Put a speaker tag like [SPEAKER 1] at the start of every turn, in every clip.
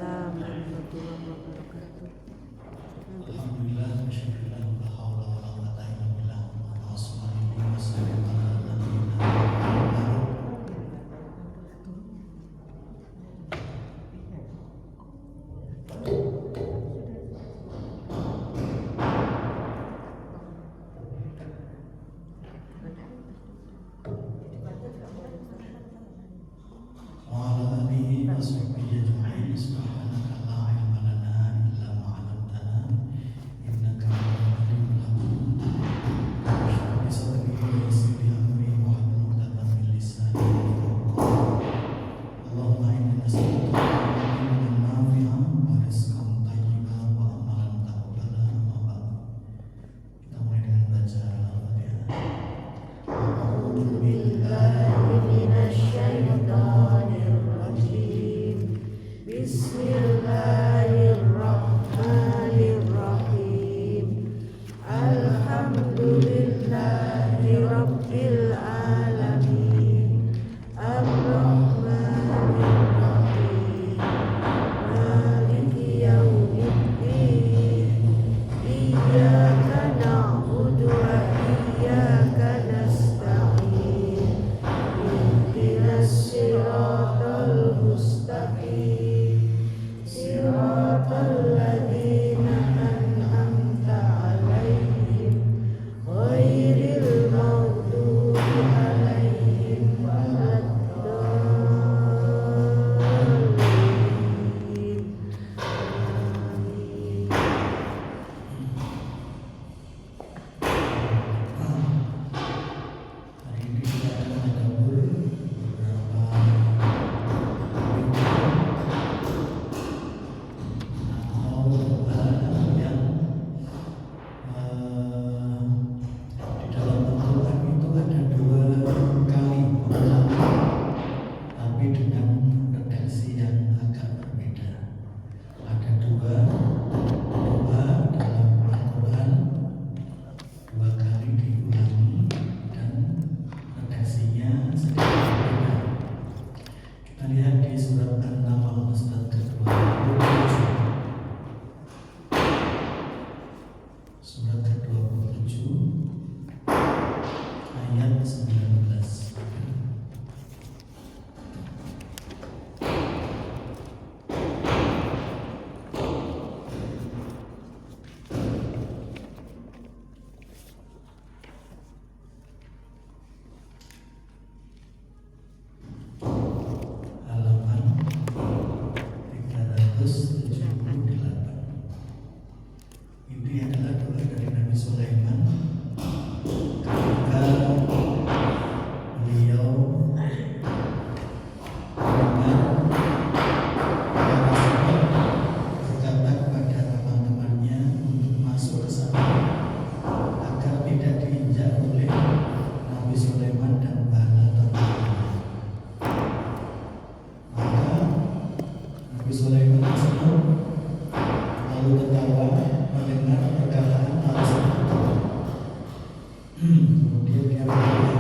[SPEAKER 1] Waalaikumsalam warahmatullahi wabarakatuh.
[SPEAKER 2] Alhamdulillah, masyaallah, la haula wala quwwata illa billah. Wassallallahu wasallam ala nabiyyina Muhammad. Wa ala alihi wa sahbihi ajma'in. Subhanaka la ilma lana illa ma 'allamtana innaka antal alimul hakim. Rabbi sadri wa yassir li amri wahlul 'uqdatam min lisani yafqahu qawli. Allahumma inni nas'aluka ilman nafi'an wa rizqan thayyiban wa amalan taqabbalan, amma ba'd. Kita mulai dengan baca Al-Fatihah. A'udzu billahi minasyaitonir rajim. Bismillahirrahmanirrahim. Alhamdulillahi rabbil alamin. Ar-Rahmanir-Rahim. Maliki yaumiddin. Iyyaka na'budu wa iyyaka nasta'in. Ihdinas siratal mustaqim. Siratal ladzina an'amta 'alaihim ghairil maghdubi 'alaihim waladdallin. Amin. Hari ini kita akan tadabbur beberapa atau hal yang di dalam Al-Quran itu ada dua kali mengulang, tapi dengan redaksi yang agak berbeda. Ada dua doa dalam Al-Quran, dua kali diulangi dan redaksinya sedikit berbeda. Kita lihat di surat An-Naml surat ke-27. Surat ke-27 ayat 19. Halaman 378. Ini adalah doa dari Nabi Sulaiman ketika beliau mendengar para sahabat berkata kepada teman-temannya untuk masuk ke sana agar tidak diinjak oleh Nabi Sulaiman dan para teman-temannya. Maka Nabi Sulaiman tersebut lalu tertawa mendengar perkataan para sahabat. Kemudian dia berkata,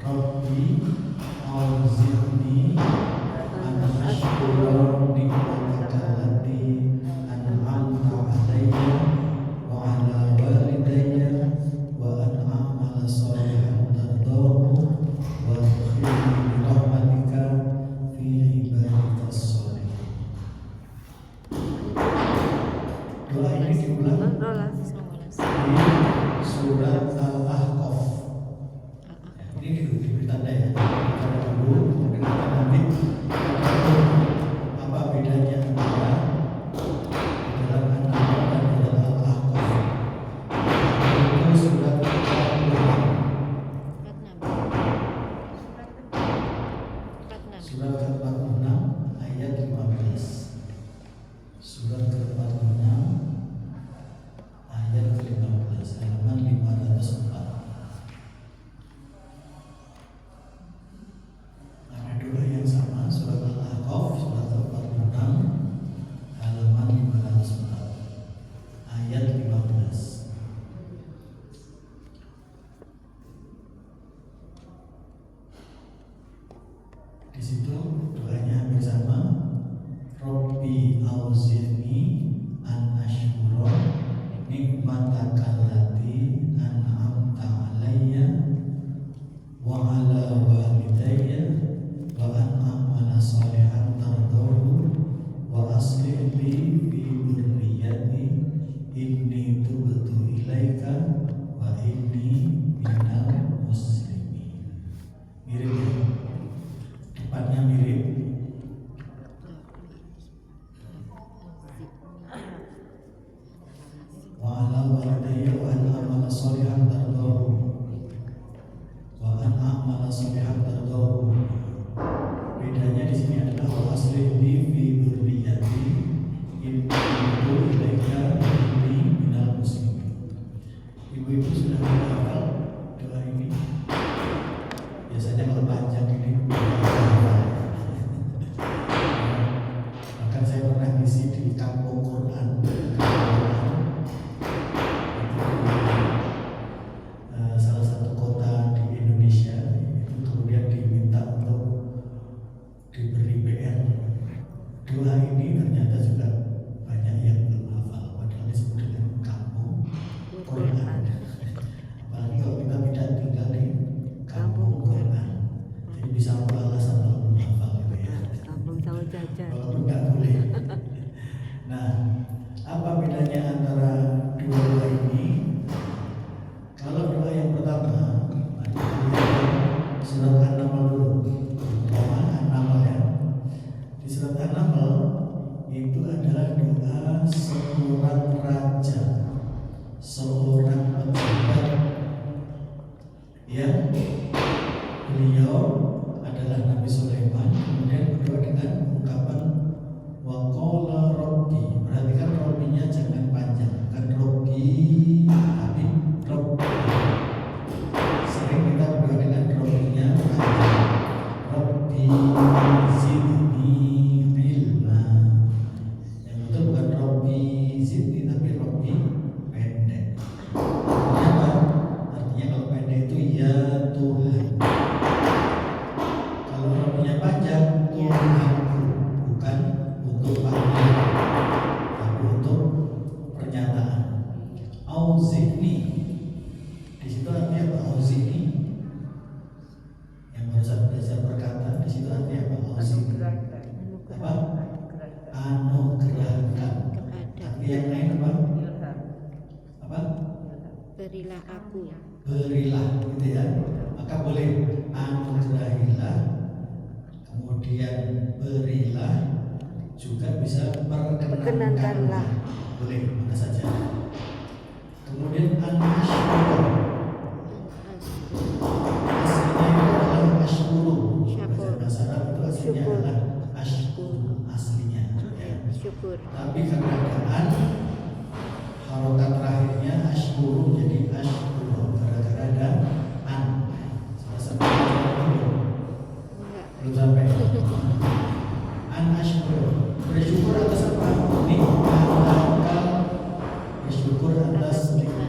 [SPEAKER 2] Rabbi auzi'ni an ashkura ni'mataka allati an'amta 'alayya wa 'ala walidayya wa an a'mala shalihan tardahu wa adkhilni bi rahmatika fi ibadikas shalihin. Doa ini diulang di surat Al-Ahqaf. Ini diberi tanda ya. Tanda dulu, kemudian kita nanti apa bedanya antara di dalam An-Naml dan di dalam Al-Ahqaf. Itu surat Al-Ahqaf. Surat ke-46 ayat 15. Surat ke-46 ayat ke-15, halaman 504. ni'matakallati an'amta alayya wa ala walidayya wa an a'mala sholihan tardahu wa aslih li fi dzurriyyati inni tubtu ilaika wa inni minal muslimin. Mirip ya? Depannya mirip. Wa ala walidayya wa an a'mala sholihan tardahu wa an a'mala sholihan tardahu. Bedanya di sini adalah wa aslih li fi dzurriyyati inni tubtu ilaika wa inni minal muslimin. Ibu-ibu sudah menghafal doa ini? Biasanya kalau panjang ini bahkan saya pernah ngisi di kampung Quran. Salah satu kota di Indonesia itu kemudian diminta untuk diberi PR. Doa ini ternyata juga banyak yang belum hafal, padahal disebut dengan kampung Quran. Apalagi kalau kita tidak tinggal di kampung Quran, jadi bisa alasan kalau belum hafal gitu ya.
[SPEAKER 1] Kampung tahu jajan.
[SPEAKER 2] Walaupun nggak boleh. Nah, apa bedanya antara dua doa ini? Kalau doa yang pertama, surat An-Naml dulu. An-Naml ya. Di surat An-Naml itu adalah doa seorang raja, seorang pejabat yang beliau adalah Nabi Sulaiman, kemudian berdoa dengan ungkapan wa qala rabbi. Perhatikan rabbinya jangan panjang, bukan rabbi tapi rabbi. Sering kita berdoa dengan rabbinya panjang, rabbi zidni ilma. Yang itu bukan rabbi zidni tapi rabbi pendek. Artinya apa? Artinya kalau pendek itu ya Tuhan. Kalau rabbinya panjang, Tuhanku, bukan untuk panggilan tapi untuk pernyataan. Auzini, di situ artinya apa? Auzini yang barusan belajar berkata, di situ artinya apa? Auzini apa? Anugerahkan. Arti yang lain apa? Apa?
[SPEAKER 1] Berilah aku.
[SPEAKER 2] Berilah, gitu ya. Maka boleh anugerahilah, kemudian berilah, juga bisa perkenankanlah. Boleh, mana saja. Kemudian an-ashkur, aslinya itu adalah ashkuru. Bahasa Arab itu aslinya adalah ashkur, aslinya ya.
[SPEAKER 1] Syukur.
[SPEAKER 2] Tapi karena ada an, harokat terakhirnya ashkuru jadi ashkuru, gara-gara ada an. Salah satu belum sampai. An ashkuru, bersyukur atas apa? Nikmat, bersyukur atas nikmat.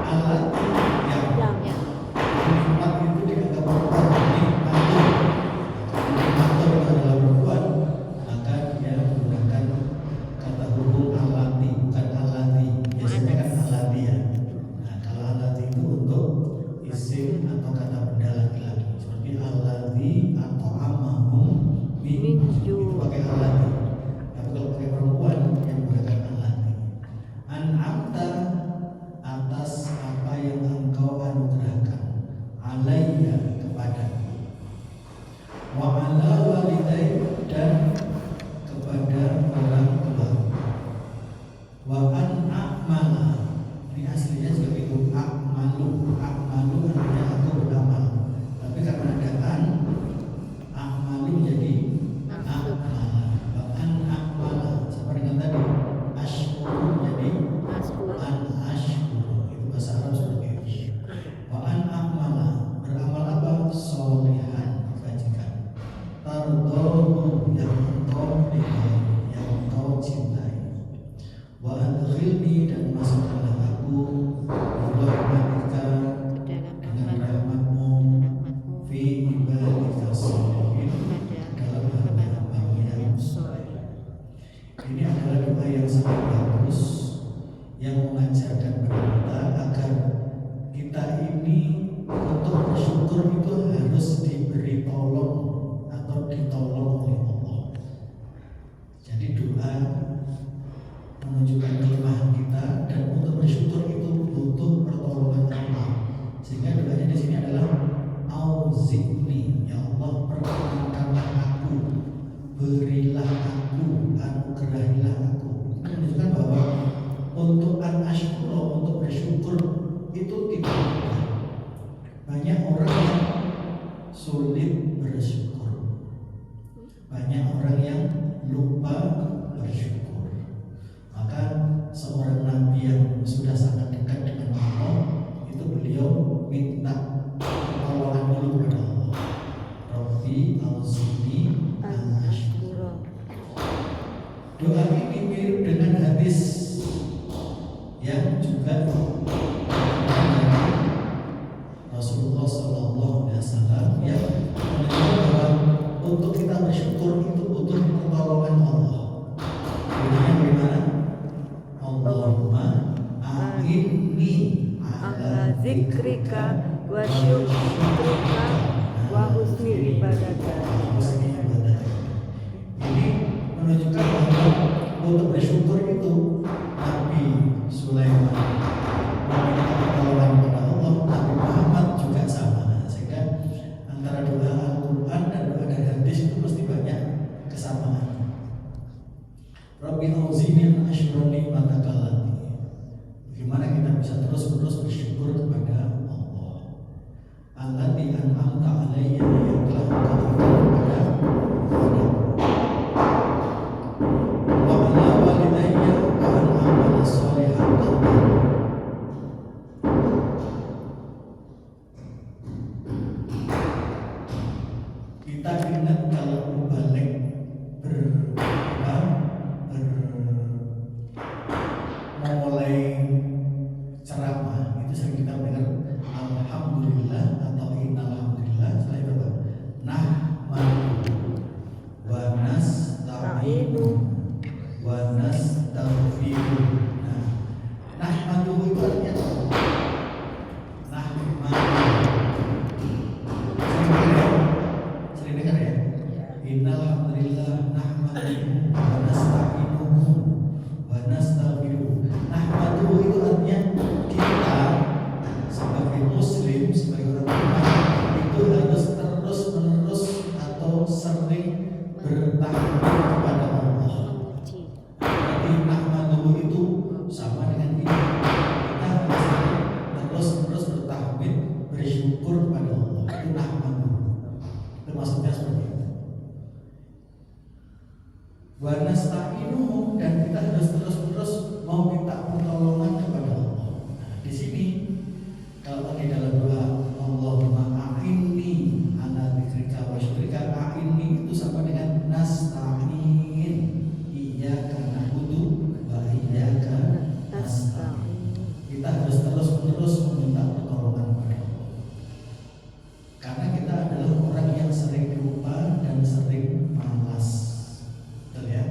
[SPEAKER 2] Alat yang nikmat itu dianggap perempuan, nikmat itu adalah perempuan, maka dia menggunakan kata hubung alati, bukan alati. Biasanya kan alati ya. Nah, kalau alati itu untuk isim atau kata benda laki-laki, seperti alati atau amahum itu pakai alati. Tapi kalau pakai perempuan yang menggunakan alati. An'amta, atas apa yang engkau anugerahkan, alayya, kepadaku, wa ala walidayya, dan kepada orang tua, wa an a'mala. Ini aslinya juga itu a'malu. A'malu artinya aku beramal, tapi karena ada an, a'malu jadi a'mala. Wa an a'mala sama dengan tadi ashkuru jadi an ashkuru. Itu bahasa Arab seperti itu. Wa an a'mala, beramal apa? Sholihan, kebajikan. Tardohu, yang engkau ridhai, yang engkau cintai. Wa adkhilni, dan masukkanlah aku birahmatika, dengan rahmatmu, fi ibadika sholihin, dalam hamba-hamba yang saleh. Ini adalah doa yang sangat bagus Banyak orang yang lupa bersyukur. Maka seorang nabi yang sudah sangat dekat dengan Allah, itu beliau minta pertolongan dulu kepada Allah. Rabbi auzu'ni an ashkura. Doa ini mirip dengan hadis yang juga Rasulullah SAW yang menunjukkan bahwa untuk kita bersyukur itu butuh pertolongan Allah. Bunyinya bagaimana? Allahumma a'inni ala
[SPEAKER 1] zikrika wa syukrika wa husni ibadatika.
[SPEAKER 2] Ini menunjukkan bahwa untuk bersyukur itu Nabi Sulaiman meminta pertolongan kepada Allah, Nabi Muhammad juga sama. Sehingga antara doa Al-Quran dan doa dari hadis itu mesti banyak kesamaan. Rabbi auzi'ni an ashkura ni'mataka allati. Bagaimana kita bisa terus-menerus bersyukur kepada Allah. Allati an'amta 'alayya, yang telah Engkau berikan kepada wa 'ala walidayya wa an a'mala shalihan tardah. Kita ingat kalau balik memulai ceramah itu sering kita dengar alhamdulillah atau innalhamdulillah. Setelah itu apa? Nahmadu wa nasta'inu wa nastaghfiru. Nahmadu itu artinya sering dengar ya? Innalhamdulillah nahmaduhu wa nasta'inuhu wa nastaghfiruh. Nahmaduhu itu artinya kita sebagai muslim, sebagai orang beriman itu harus terus-menerus atau sering bertakbir kepada Allah. Jadi nahmaduhu itu sama dengan ini. Kita harus terus bertakbir, bersyukur kepada Allah. Itu nahmaduhu. Itu maksudnya seperti itu. Wa nasta'inuhu, dan kita harus terus-terus mau minta pertolongan kepada Allah. Di sini kalau tadi dalam doa Allahumma a'inni ala dzikrika wa syukrika, a'inni itu sama dengan nasta'in, iyyaka na'budu wa iyyaka nasta'in. Kita harus terus-menerus meminta pertolongan kepada Allah. Karena kita adalah orang yang sering lupa dan sering malas. Betul ya?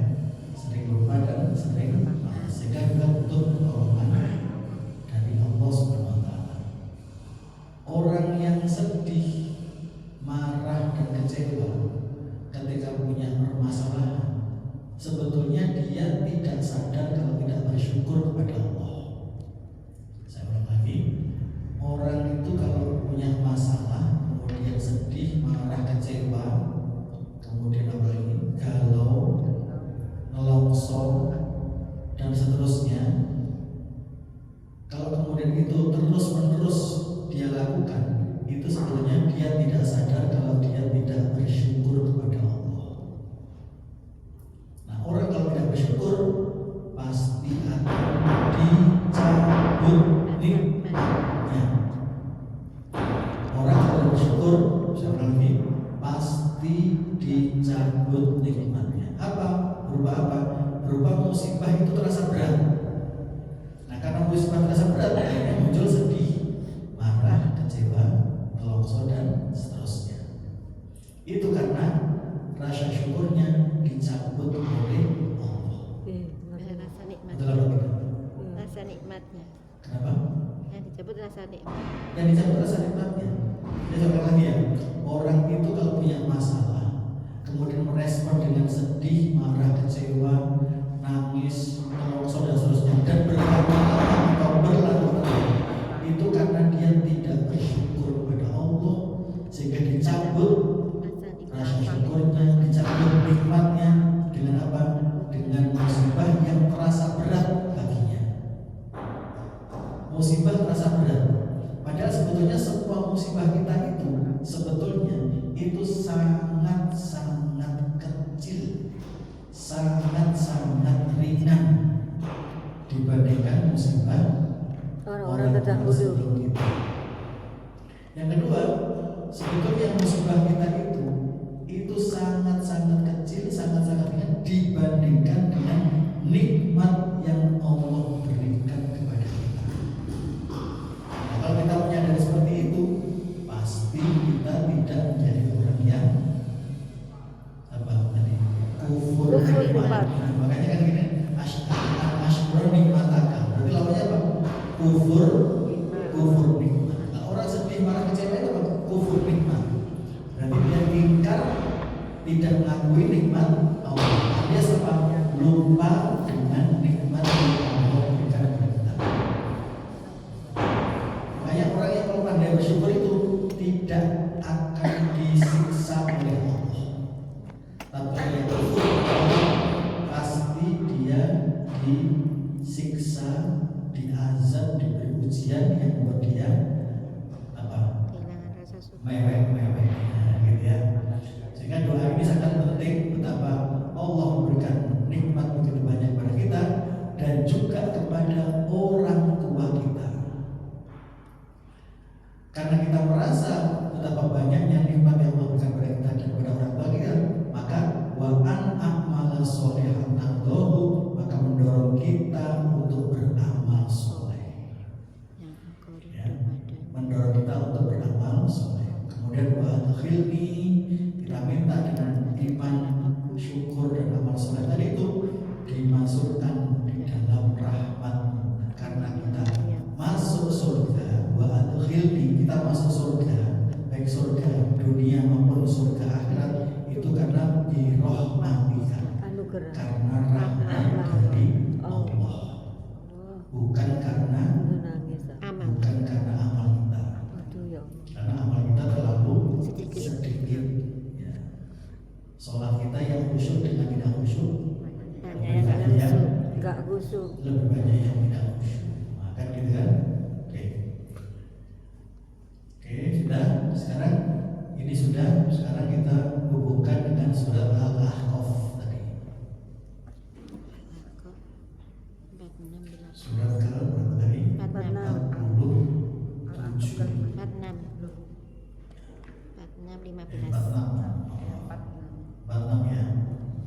[SPEAKER 2] Sering lupa dan sering malas. Sehingga kita butuh pertolongan dari Allah Subhanahu wa taala. Orang yang sedih, marah dan kecewa ketika punya permasalahan, sebetulnya dia tidak sadar kalau tidak bersyukur kepada Allah. Saya ulang lagi, orang itu kalau punya masalah, kemudian sedih, marah, kecewa, kemudian apa lagi, galau, nelongso dan seterusnya, kalau kemudian itu terus-menerus dia lakukan, itu sebetulnya dia tidak sadar kalau dia tidak bersyukur kepada Allah. Nah, orang kalau tidak bersyukur pasti akan dicabut nikmatnya. Orang kalau bersyukur, saya ulang lagi, pasti dicabut nikmatnya. Apa? Berupa apa? Berupa musibah itu terasa berat. Nah, karena musibah terasa berat, akhirnya muncul sedih, marah, kecewa, nelongso dan seterusnya. Itu karena rasa syukurnya dicabut oleh Allah.
[SPEAKER 1] Rasa nikmat.
[SPEAKER 2] Betul apa gitu?
[SPEAKER 1] Rasa nikmatnya.
[SPEAKER 2] Kenapa?
[SPEAKER 1] Yang dicabut rasa nikmat.
[SPEAKER 2] Yang dicabut rasa nikmatnya. Saya coba lagi ya. Orang itu kalau punya masalah, kemudian merespon dengan sedih, marah, kecewa, nangis, nelongso dan seterusnya, dan berlama-lama atau berlarut-larut, itu karena dia tidak bersyukur kepada Allah, sehingga dicabut rasa syukurnya, dicabut nikmatnya dengan apa? Dengan musibah yang terasa berat baginya. Musibah terasa berat. Padahal sebetulnya semua musibah kita itu sebetulnya itu sangat-sangat kecil meringankan musibah
[SPEAKER 1] Orang-orang terdahulu.
[SPEAKER 2] sebelum kita. Yang kedua, sebetulnya musibah kita itu sangat-sangat kecil, sangat-sangat ringan dibandingkan dengan nikmat yang Allah berikan kepada kita. Nah, kalau kita menyadari seperti itu, pasti kita tidak menjadi orang yang apa tadi kufur nikmat. Nah, makanya kan gini, asykur nikmataka. Berarti lawannya apa? Kufur nikmat. Nah, orang sedih marah kecewa itu apa? Kufur nikmat. Berarti dia ingkar, tidak mengakui nikmat Allah. Dia sepatutnya lupa dengan nikmat yang Allah berikan kepada kita. Makanya orang yang kalau pandai bersyukur itu tidak akan disiksa oleh Allah. Tapi yang kufur pasti dia disiksa, diazab, diberi ujian yang membuat dia apa?
[SPEAKER 1] Kehilangan rasa syukur.
[SPEAKER 2] Mewek, gitu ya. Sehingga doa ini sangat penting betapa Allah memberikan nikmat begitu banyak kepada kita dan juga kepada orang tua kita. Karena kita merasa betapa banyaknya nikmat yang Allah berikan kepada kita dan kepada orang tua kita, maka wa an a'mala sholihan tardahu, maka mendorong kita untuk beramal soleh.
[SPEAKER 1] Yang engkau rindu
[SPEAKER 2] Ya,
[SPEAKER 1] padanya.
[SPEAKER 2] mendorong kita untuk beramal soleh. Kemudian wa adkhilni, kita minta dengan iman, syukur dan amal soleh tadi itu dimasukkan di dalam rahmat-Mu. Karena kita masuk surga, wa adkhilni, kita masuk surga, baik surga dunia maupun surga akhirat itu karena birahmatika,
[SPEAKER 1] Anugerah.
[SPEAKER 2] karena rahmat dari Allah, bukan karena
[SPEAKER 1] Menangis. Amal.
[SPEAKER 2] bukan karena amal kita.
[SPEAKER 1] Aduh ya Allah.
[SPEAKER 2] Karena amal kita terlalu
[SPEAKER 1] Sedikit.
[SPEAKER 2] ya. Sholat kita yang khusyuk dengan tidak khusyuk
[SPEAKER 1] Banyak yang nggak khusyuk. Nggak khusyuk.
[SPEAKER 2] lebih banyak yang tidak khusyuk. Maka gitu kan. Oke, sudah. Sekarang kita hubungkan dengan surat Al-Ahqaf tadi. Surat ke berapa tadi?
[SPEAKER 1] 46.
[SPEAKER 2] 47.
[SPEAKER 1] 46, 15.
[SPEAKER 2] 46 ya.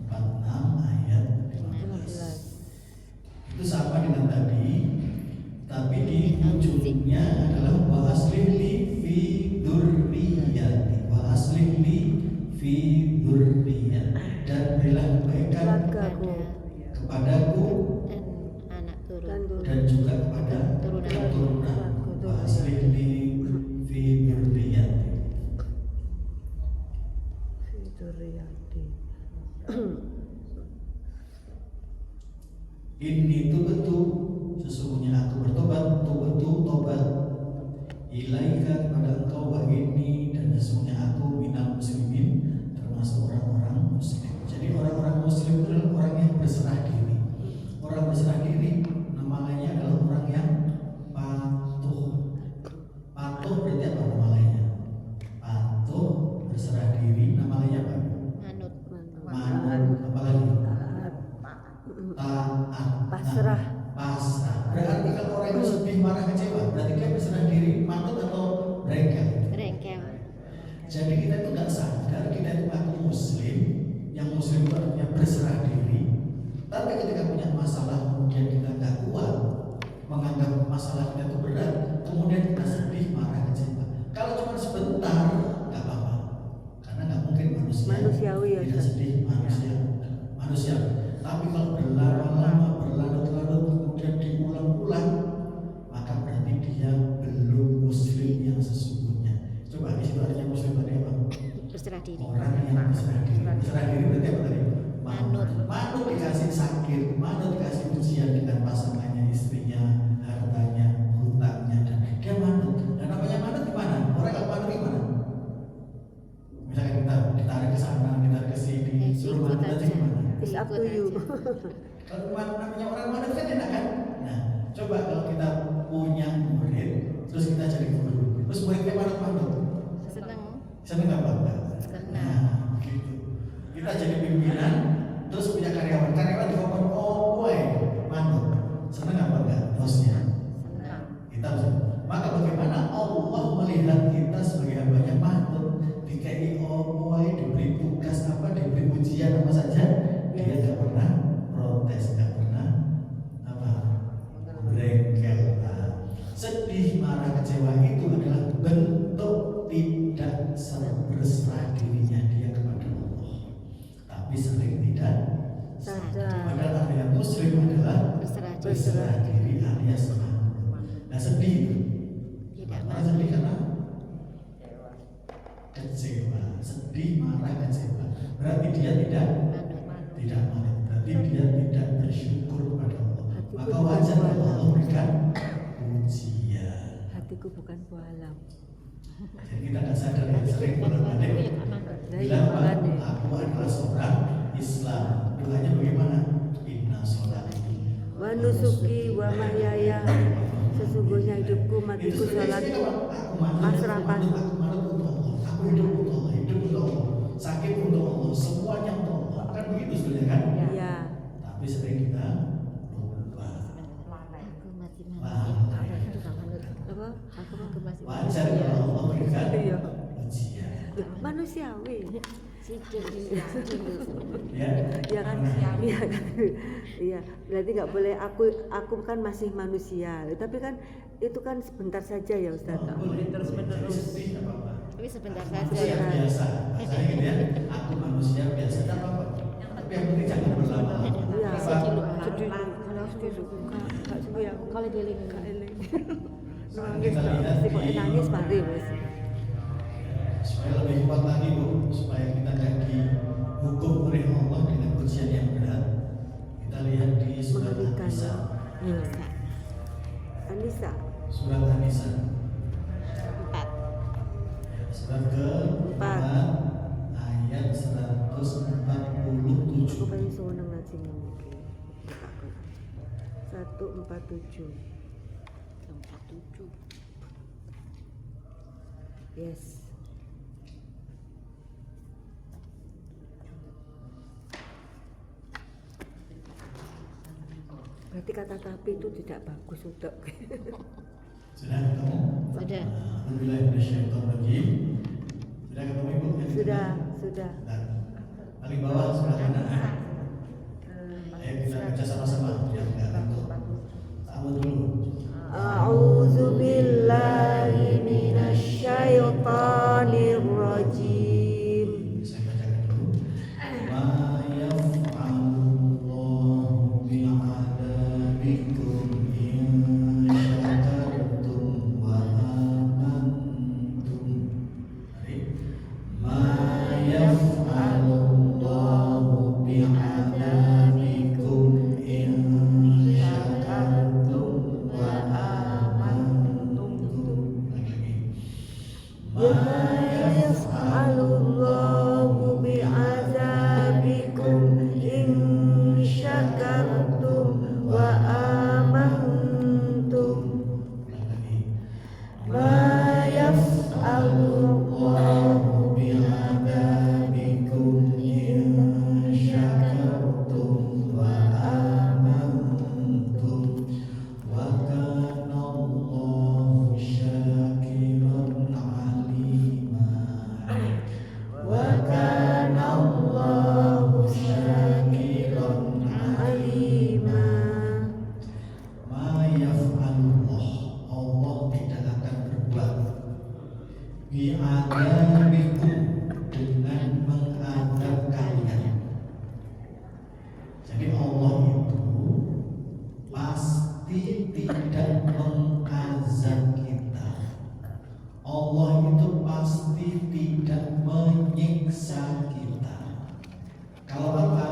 [SPEAKER 2] 46 ayat 15. Itu sama dengan tadi, tapi di ujungnya adalah wa aslih li fi dzurriyyati, wa aslih li fi dzurriyyati, dan berilah kebaikan kepadaku
[SPEAKER 1] Dan anak turun.
[SPEAKER 2] dan juga kepada keturunan. Wa aslih li fi dzurriyyati. Ini betul, sesungguhnya aku bertobat, betul tobat ilaika kepada engkau, wa ini, dan sesungguhnya aku minal muslimin, termasuk orang-orang muslim. Jadi orang-orang muslim itu adalah orang yang berserah diri. Orang berserah diri nama lainnya adalah orang yang patuh. Patuh berarti apa nama lainnya? Patuh, berserah diri, nama lainnya apa?
[SPEAKER 1] Manut.
[SPEAKER 2] Manut, apalagi? Taat,
[SPEAKER 1] Pasrah.
[SPEAKER 2] pasrah. Berarti kalau orang itu sedih, marah, kecewa, berarti dia berserah diri, manut atau bengkel.
[SPEAKER 1] Rengkel.
[SPEAKER 2] Jadi kita itu nggak sadar kita itu ngaku muslim, yang muslim itu artinya berserah diri. Tapi ketika punya masalah kemudian kita nggak kuat, menganggap masalah kita itu berat, kemudian kita sedih, marah, kecewa. Kalau cuma sebentar nggak apa-apa, karena nggak mungkin
[SPEAKER 1] Manusiawi ya,
[SPEAKER 2] tidak
[SPEAKER 1] Ustaz.
[SPEAKER 2] sedih, manusia. Tapi kalau berlama-lama, berlarut-larut, kemudian diulang-ulang, maka berarti dia belum muslim yang sesungguhnya. Coba di situ artinya muslim tadi apa?
[SPEAKER 1] Berserah diri.
[SPEAKER 2] Orang yang berserah diri. Berserah diri berarti apa tadi?
[SPEAKER 1] Manut.
[SPEAKER 2] Manut dikasih sakit, manut dikasih ujian dengan pasangannya, istrinya, hartanya, hutangnya, dan dia manut. Dan namanya manut gimana? Orang kalau manut gimana? Misalkan kita ditarik ke sana, ditarik ke sini, suruh manut aja gimana?
[SPEAKER 1] It's up to you.
[SPEAKER 2] Kalau namanya orang manut kan enak kan? Nah, coba kalau kita punya murid, terus kita jadi guru, terus muridnya manut-manut,
[SPEAKER 1] Seneng.
[SPEAKER 2] seneng nggak Pak?
[SPEAKER 1] Senang.
[SPEAKER 2] Nah, gitu. Kita jadi pimpinan, terus punya karyawan di ngomong, oh boy, manut, seneng apa enggak? bosnya?
[SPEAKER 1] Senang.
[SPEAKER 2] Kita maka bagaimana Allah melihat kita sebagai hambanya patut dikai wae, diberi tugas apa, diberi ujian apa saja, dia tidak pernah protes, tidak pernah apa berengkel. Sedih, marah, kecewa itu adalah bentuk tidak berserah dirinya dia kepada Allah, tapi sering tidak sadar. Padahal artinya muslim adalah berserah diri alias manut. Nah sedih itu. Kenapa sedih? Karena kecewa. Sedih, marah, kecewa. Berarti dia tidak manut. Berarti dia tidak bersyukur kepada Allah. Maka wajar kalau Allah berikan ujian.
[SPEAKER 3] Hatiku bukan buah alam.
[SPEAKER 2] Jadi kita tidak sadar yang sering bolak-balik bilang aku adalah seorang Islam. Doanya bagaimana? Inna sholati
[SPEAKER 3] Wa nusuki wa mahyaya, sesungguhnya hidupku, matiku, salatku, pasrah pasrah.
[SPEAKER 2] Aku manut untuk Allah. Aku hidup untuk Allah. Hidup untuk Allah. Sakit untuk Allah. Semuanya untuk Allah. Kan begitu sebenarnya kan?
[SPEAKER 3] Ya.
[SPEAKER 2] Tapi sering kita lupa.
[SPEAKER 1] Aku masih
[SPEAKER 2] Lalai.
[SPEAKER 1] manut.
[SPEAKER 3] Apa?
[SPEAKER 1] Aku masih
[SPEAKER 2] Wajar kalau Allah berikan
[SPEAKER 3] Iya.
[SPEAKER 2] ujian.
[SPEAKER 3] Loh, manusiawi.
[SPEAKER 1] Sikil
[SPEAKER 2] Ya.
[SPEAKER 3] Iya kan? Iya kan? Iya. Berarti nggak boleh aku kan masih manusia. Tapi kan itu kan sebentar saja ya Ustaz.
[SPEAKER 2] Boleh terus-menerus. Sedih apa apa.
[SPEAKER 1] Tapi sebentar
[SPEAKER 2] Aku
[SPEAKER 1] saja.
[SPEAKER 2] manusia biasa. Bahasanya gitu ya. Aku manusia biasa. Tidak apa-apa. Tapi yang penting jangan berlama-lama.
[SPEAKER 3] Iya.
[SPEAKER 2] Kenapa?
[SPEAKER 3] Sedih. Kalau sedih enggak suka aku.
[SPEAKER 1] Kalau dieling
[SPEAKER 3] Enggak eling.
[SPEAKER 2] Sekarang
[SPEAKER 3] Nangis.
[SPEAKER 2] kita lihat
[SPEAKER 3] Mesti kok
[SPEAKER 2] di-
[SPEAKER 3] nangis mari wis.
[SPEAKER 2] supaya lebih kuat lagi Bu, supaya kita tidak dihukum oleh Allah dengan ujian yang berat. Kita lihat di surat
[SPEAKER 3] Mengerikan.
[SPEAKER 2] An-Nisa.
[SPEAKER 3] Ya. Anissa.
[SPEAKER 2] Surat An-Nisa.
[SPEAKER 1] 4.
[SPEAKER 2] Surat ke-4 ayat 147.
[SPEAKER 3] Aku pengen seneng ngaji mungkin. 147.
[SPEAKER 1] 47.
[SPEAKER 3] Yes. Berarti kata tapi itu tidak bagus untuk
[SPEAKER 2] Sudah ketemu?
[SPEAKER 1] Sudah.
[SPEAKER 2] Alhamdulillah minasyaitonirrajim. Sudah ketemu Ibu?
[SPEAKER 3] sudah.
[SPEAKER 2] Nah, paling bawah sebelah kanan. Ayo kita baca sama-sama biar enggak ngantuk. Sama dulu.
[SPEAKER 3] A'udzu billahi minasyaitonir rajim.
[SPEAKER 2] Saya bacakan dulu. Ma yaf'alullahu bi'adabikum in syakartum wa amantum. Mari. Ma yaf'alullahu bi'adabikum in syakartum wa amantum. Lagi.
[SPEAKER 3] Ma yaf'alullahu bi'adzabikum in syakartum wa amantum. Ma yaf'alullahu
[SPEAKER 2] bi'adabikum in syakartum wa amantum wa kana Allahu syakiran alima wa kana Allahu syakiran
[SPEAKER 3] alima.
[SPEAKER 2] Ma yaf'alullah, Allah tidak akan berbuat bi'adabikum, dengan mengadab kalian. Jadi Allah itu pasti tidak mengazab kita. Allah itu pasti tidak menyiksa kita. Kalau apa?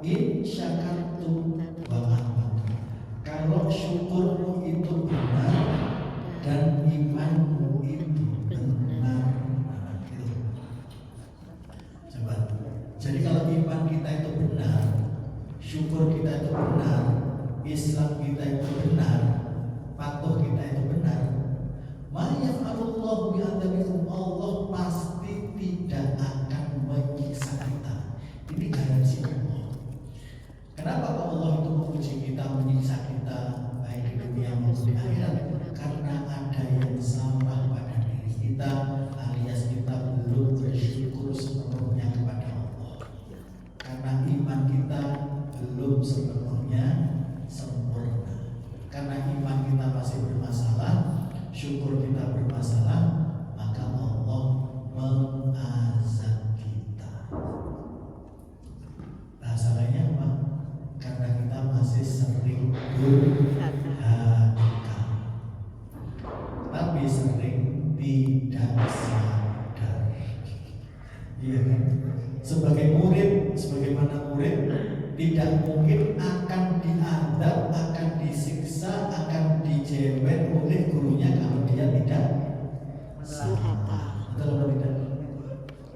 [SPEAKER 2] In syakartum wa amantum. Kalau syukurmu itu benar dan imanmu itu benar. Nah, gitu. Coba. Jadi kalau iman kita itu benar, syukur kita itu benar, Islam kita itu benar, patuh kita itu benar, ma yaf'alullahu bi'adabikum, Allah pasti tidak akan menyiksa kita. Ini garansi Allah. Kenapa kok Allah itu menguji kita, menyiksa kita, baik di dunia dunia maupun di akhirat, karena ada yang salah pada diri kita alias kita belum bersyukur sepenuhnya kepada Allah, karena iman kita belum sepenuhnya sempurna, karena iman kita masih bermasalah, syukur kita bermasalah, maka Allah mengazab kita. Bahasa lainnya apa? Karena kita masih sering durhaka, tapi sering tidak sadar. Iya kan? Sebagai murid, sebagaimana murid tidak mungkin akan diadab, akan disiksa, akan dijewet oleh gurunya kalau dia tidak salah. Betul atau tidak?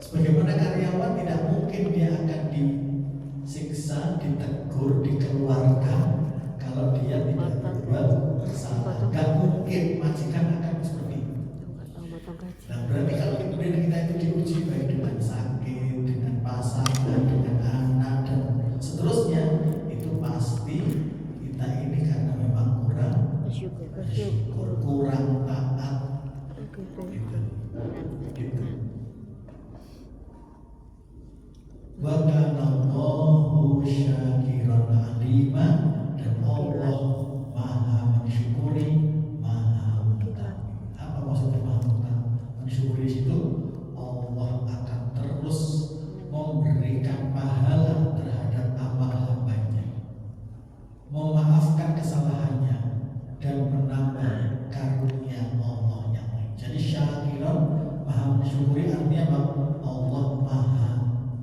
[SPEAKER 2] Sebagaimana karyawan tidak mungkin dia akan disiksa, ditegur, dikeluarkan kalau dia tidak berbuat salah. Gak mungkin majikan akan seperti itu. Nah berarti kalau kemudian kita itu diuji baik dengan sakit, dengan pasangan, dengan anak dan seterusnya, itu pasti kita ini karena memang kurang bersyukur, kurang taat. Gitu. Wa kana Allahu syakiran alima, dan Allah Maha mensyukuri, Maha mengetahui. Apa maksudnya Maha mengetahui? Mensyukuri itu Allah akan terus memberikan pahala terhadap amal hambanya, memaafkan kesalahannya dan menambah karunia Allah yang lain. Jadi syakiran, Maha mensyukuri artinya apa? Allah Maha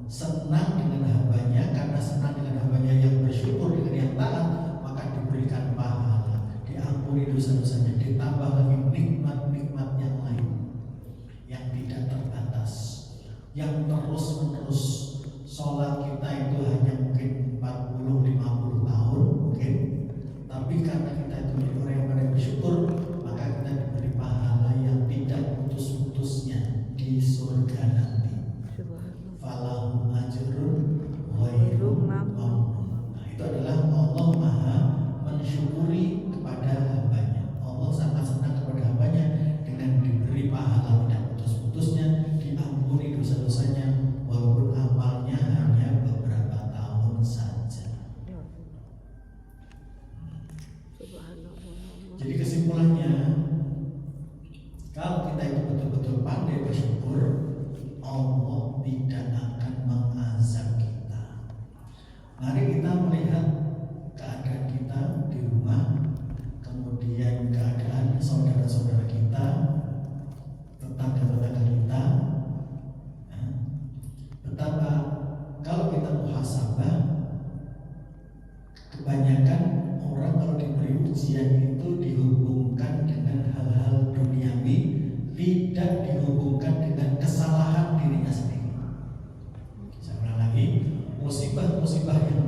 [SPEAKER 2] senang dengan hambanya, karena senang dengan hambanya yang bersyukur dengan yang taat, maka diberikan pahala, diampuni dosa-dosanya, ditambah lagi nikmat-nikmat yang lain yang tidak terbatas, yang terus-menerus. Sholat kita itu hanya mungkin 40-50 tahun mungkin, tapi karena kita itu menjadi orang yang pandai bersyukur, maka kita diberi pahala yang tidak putus-putusnya di surga nanti. Falahu ajrun ghairu mamnun. Nah, itu adalah Allah Maha mensyukuri kepada hambanya. Allah sangat senang kepada hambanya dengan diberi pahala tidak putus-putusnya, diampuni dosa-dosanya walaupun amalnya hanya beberapa tahun saja. Jadi kesimpulannya, kalau kita itu betul-betul pandai bersyukur, Allah tidak akan mengazab kita. Mari kita melihat keadaan kita di rumah, kemudian keadaan saudara-saudara kita, tetangga-tetangga kita. Betapa kalau kita muhasabah, kebanyakan orang kalau diberi ujian itu dihubungkan dengan hal-hal duniawi, tidak dihubungkan dengan kesalahan dirinya sendiri. Saya ulang lagi, musibah-musibah yang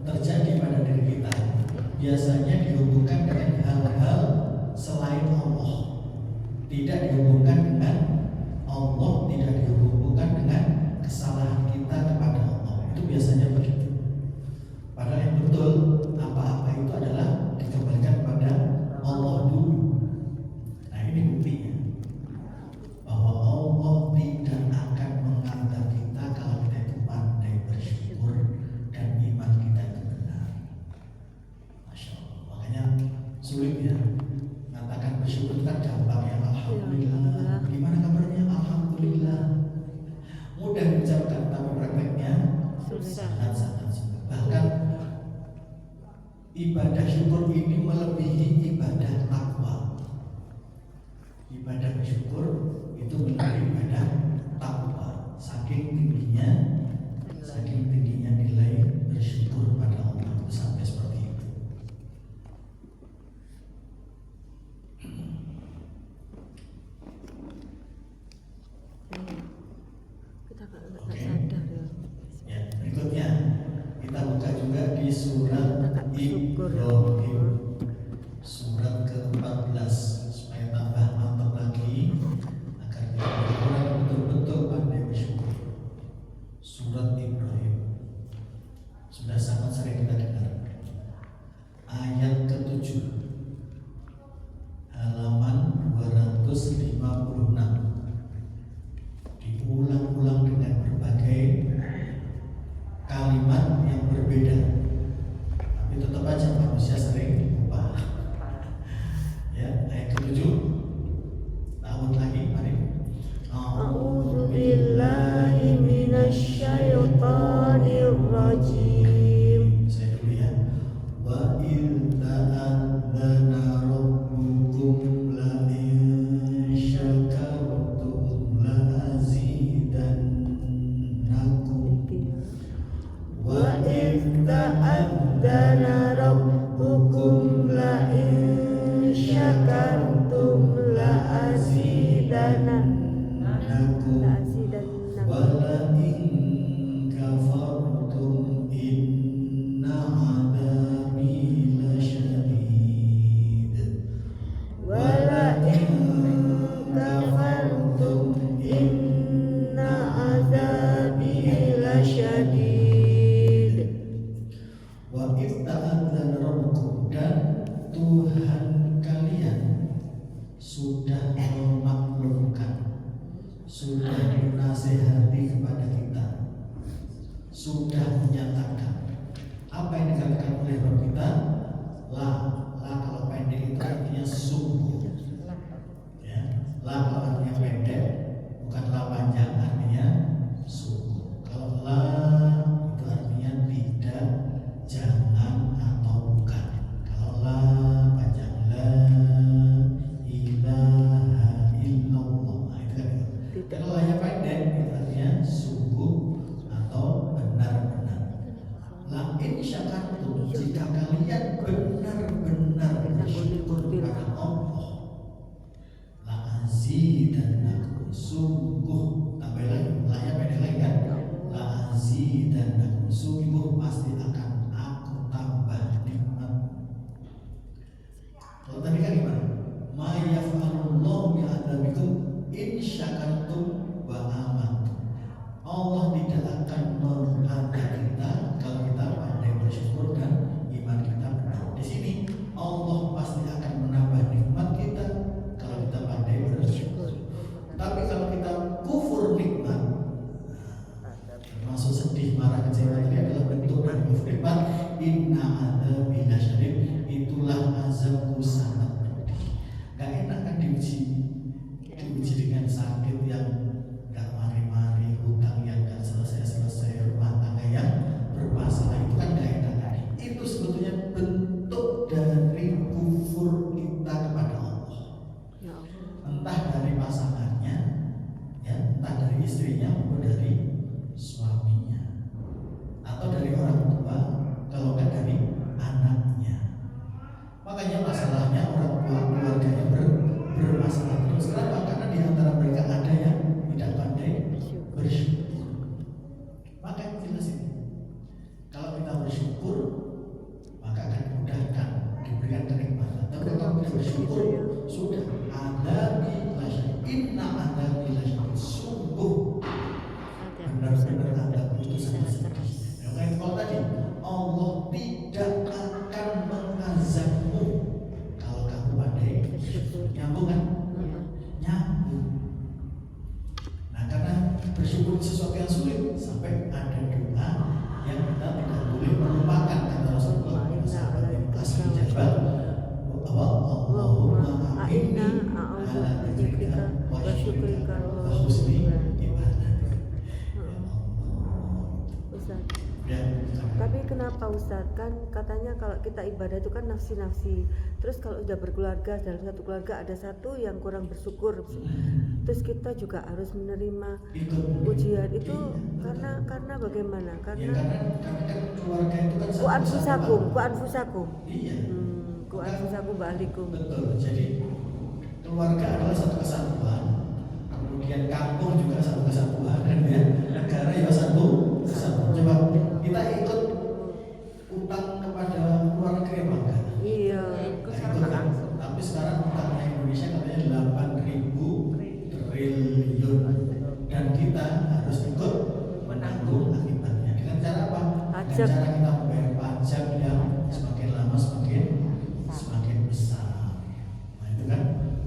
[SPEAKER 2] terjadi pada diri kita biasanya dihubungkan dengan hal-hal selain Allah, tidak dihubungkan dengan Allah, tidak dihubungkan dengan kesalahan kita kepada Allah. Itu biasanya begitu. Padahal yang betul, apa-apa itu adalah dikembalikan kepada Allah dulu. Nah ini buktinya bahwa Allah tidak akan mengazab kita kalau kita itu pandai bersyukur dan iman kita itu benar. Masya Allah. Makanya sulit ya mengatakan bersyukur kan gampang ya, alhamdulillah. Gimana kabarnya? Alhamdulillah. Mudah diucapkan, tapi prakteknya sangat-sangat sulit. Bahkan ibadah syukur ini melebihi ibadah takwa. Ibadah bersyukur itu melebihi ibadah takwa. Saking tingginya nilai bersyukur pada Allah itu sampai seperti itu.
[SPEAKER 3] Kita nggak sadar ya.
[SPEAKER 2] Ya, berikutnya kita buka juga di surat Ibrahim, surat ke-14, supaya tambah mantap lagi agar kita orang betul-betul pandai bersyukur. Surat Ibrahim sudah sangat sering kita dengar. Ayat ke-7 kalimat yang berbeda, tapi tetap aja manusia sering lupa. Ya, ayat ke-7. Ta'awud lagi, mari.
[SPEAKER 3] A'udzu billahi minasyaitonir rajim.
[SPEAKER 2] Saya dulu ya. Wa in ta'adzana rabbukum la in syakartum la azidannakum. Wa in ta'adzana rabbukum la in syakartum la azidannakum. Wa la in kafartum inna adzabi lasyadid. Wa la in kafartum inna adzabi lasyadid. Wa ta'adzana rabbukum, dan Tuhan kalian sudah memaklumkan, sudah menasihati kepada kita, sudah menyatakan apa yang dikatakan oleh Rabb kita. La kalau pendek itu artinya sungguh, ya. La kalau artinya pendek, bukan la panjang, artinya sungguh. Kalau la itu artinya tidak, jangan, atau bukan. Kalau la panjang, la ilaha illallah, nah, itu kan itu. Kalau la pendek itu artinya sungguh atau benar-benar. La in syakartum, jika kalian benar-benar bersyukur kepada Allah, la azidannakum, sungguh, tambah lagi, la-nya pendek lagi kan, la azidannakum, sungguh pasti akan aku tambah nikmat. Kalau tadi kan gimana? Ma yaf'alullahu bi'adabikum in syakartum wa amantum. Allah tidak akan mengazab kita kalau kita pandai bersyukur dan iman kita benar. Di sini Allah pasti akan menambah nikmat kita kalau kita pandai bersyukur. Tapi kalau kita kufur nikmat, termasuk sedih, marah, kecewa, ini adalah bentuk dari kufur nikmat. Inna adzabi lasyadid, itulah azabku sangat pedih. Gak enak kan diuji dengan sakit yang gak mari-mari, hutang yang gak selesai-selesai, rumah tangga yang bermasalah, itu kan gak enak kan? Itu sebetulnya bentuk dari kufur kita kepada Allah. Entah dari pasangannya, ya, entah dari istrinya maupun dari suaminya, atau dari orang tua, kalau enggak dari anaknya. Makanya masalahnya orang tua keluarganya bermasalah terus. Kenapa? Karena di antara mereka ada yang tidak pandai bersyukur. Maka jelas ini, kalau kita bersyukur maka akan dimudahkan, diberikan kenikmatan. Tapi kalau tidak bersyukur, sudah adabi lasyadid, inna adabi lasyadid, sungguh benar-benar adab itu sangat sedih. Yang kalau tadi Allah tidak akan mengazabmu kalau kamu pandai bersyukur. Nyambung kan? Nyambung. Nah, karena bersyukur sesuatu yang sulit, sampai ada doa yang kita tidak boleh melupakan. Kata Rasulullah asli jabal, Allahumma a'inna ala dzikrika wa syukrika wa husni ibadatik.
[SPEAKER 3] Ustaz.
[SPEAKER 2] Ya,
[SPEAKER 3] Tapi kenapa Ustaz? Kan katanya kalau kita ibadah itu kan nafsi-nafsi. Terus kalau sudah berkeluarga, dalam satu keluarga ada satu yang kurang bersyukur, terus kita juga harus menerima ujian itu karena bagaimana?
[SPEAKER 2] Ya,
[SPEAKER 3] Karena
[SPEAKER 2] kan keluarga itu kan
[SPEAKER 3] ku anfusakum.
[SPEAKER 2] Iya.
[SPEAKER 3] Ku anfusakum ba'alikum.
[SPEAKER 2] Betul. Jadi keluarga adalah satu kesatuan. Kemudian kampung juga satu kesatuan, kan ya. Negara ya satu kesatuan. Coba kita ikut utang kepada luar negeri apa enggak?
[SPEAKER 3] Iya.
[SPEAKER 2] Tapi sekarang utangnya Indonesia katanya 8.000 triliun, dan kita harus ikut menanggung akibatnya. Dengan cara apa? Dengan cara kita membayar pajak yang semakin lama semakin besar. Nah itu kan,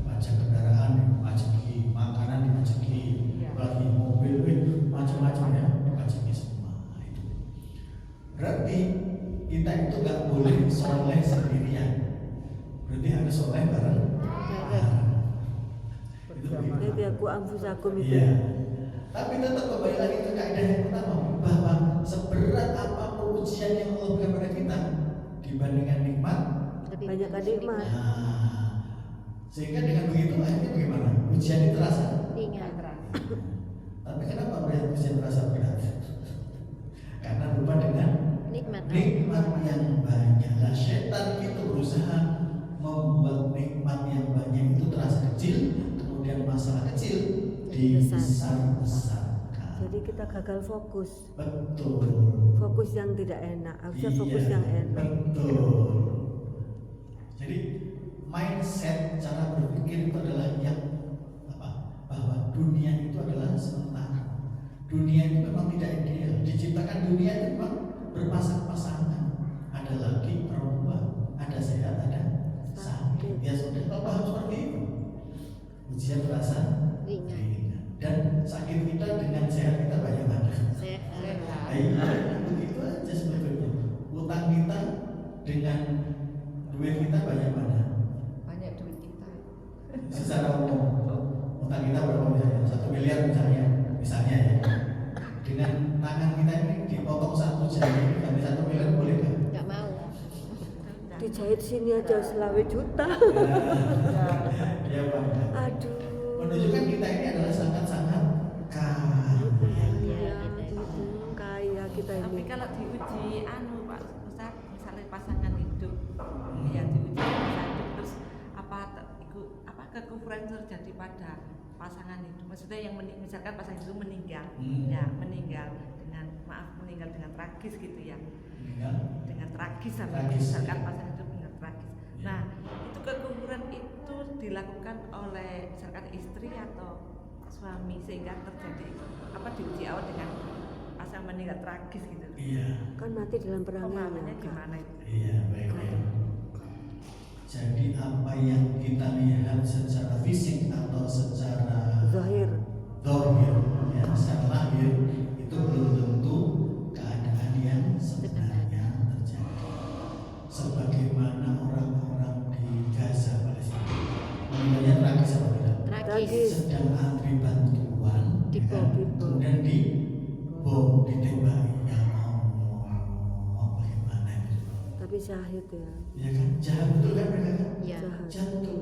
[SPEAKER 2] pajak kendaraan dipajaki, makanan dipajaki, apalagi mobil, macam-macam ya dipajaki semua. Nah, itu. Berarti kita itu nggak boleh soleh sendirian. Berarti harus soleh bareng. Itu bagaimana?
[SPEAKER 3] Jadi aku amfusakum itu.
[SPEAKER 2] Iya. Tapi tetap kembali lagi ke kaidah yang pertama, bahwa seberat apapun ujian yang Allah berikan pada kita dibandingkan nikmat,
[SPEAKER 3] Banyak nikmat.
[SPEAKER 2] nah, sehingga dengan begitu akhirnya bagaimana? Ujian itu terasa.
[SPEAKER 1] Ringan.
[SPEAKER 2] Tapi kenapa ujian terasa berat? Karena lupa dengan
[SPEAKER 1] Nikmat.
[SPEAKER 2] nikmat yang banyak. Nah, setan itu berusaha membuat nikmat yang banyak itu terasa kecil, kemudian masalah kecil dibesar-besarkan.
[SPEAKER 3] Jadi kita gagal fokus.
[SPEAKER 2] Betul.
[SPEAKER 3] Fokus yang tidak enak, harusnya
[SPEAKER 2] Iya,
[SPEAKER 3] fokus yang enak.
[SPEAKER 2] Betul. Jadi mindset cara berpikir itu adalah yang apa? Bahwa dunia itu adalah sementara. Dunia itu memang tidak ideal. Diciptakan dunia itu memang berpasang-pasangan. Ada laki perempuan, ada sehat, ada sakit. Ya sudah, kalau paham seperti itu. Ujian terasa
[SPEAKER 1] Ringan.
[SPEAKER 2] dan sakit kita dengan sehat kita banyak mana?
[SPEAKER 1] Sehat.
[SPEAKER 2] Begitu aja sebetulnya. Utang kita dengan duit kita banyak mana?
[SPEAKER 4] Banyak duit kita.
[SPEAKER 2] Secara umum, utang kita berapa misalnya? 1 miliar misalnya ya. Dengan tangan kita ini dipotong 1 jari, kami 1 miliar boleh nggak?
[SPEAKER 1] Nggak mau.
[SPEAKER 3] Dijahit sini aja 20 juta.
[SPEAKER 2] Ya Pak.
[SPEAKER 3] Aduh.
[SPEAKER 2] Menunjukkan kita ini adalah sangat-sangat kaya.
[SPEAKER 3] Kaya kita
[SPEAKER 4] Tapi
[SPEAKER 3] ini.
[SPEAKER 4] kalau diuji Pak Ustaz, misalnya pasangan hidup, ya diuji pasangan hidup terus kekufuran terjadi pada pasangan hidup. Maksudnya yang misalkan pasangan itu meninggal, ya meninggal dengan tragis gitu ya. Dengan tragis misalkan pasangan hidup dengan tragis. Nah, itu kekufuran itu dilakukan oleh misalkan istri atau suami sehingga terjadi diuji awal dengan pasangan meninggal tragis gitu.
[SPEAKER 2] Iya.
[SPEAKER 3] Kan mati dalam
[SPEAKER 4] Pemahamannya
[SPEAKER 3] perangannya.
[SPEAKER 4] gimana itu?
[SPEAKER 2] Iya, baik. Jadi apa yang kita lihat secara fisik atau secara
[SPEAKER 3] Zahir.
[SPEAKER 2] zahir, ya, secara lahir itu belum tentu keadaan yang sebenarnya terjadi. Sebagaimana orang-orang di Gaza Palestina, meninggalnya tragis apa tidak?
[SPEAKER 1] Tragis.
[SPEAKER 2] Sedang antri bantuan,
[SPEAKER 1] Dibom.
[SPEAKER 2] kemudian dibom, ditembaki. Ya Allah, bagaimana itu?
[SPEAKER 3] Tapi syahid ya.
[SPEAKER 2] Ya kan, jahat betul kan mereka kan?
[SPEAKER 1] Ya.
[SPEAKER 3] Jahat.
[SPEAKER 2] Jahat betul.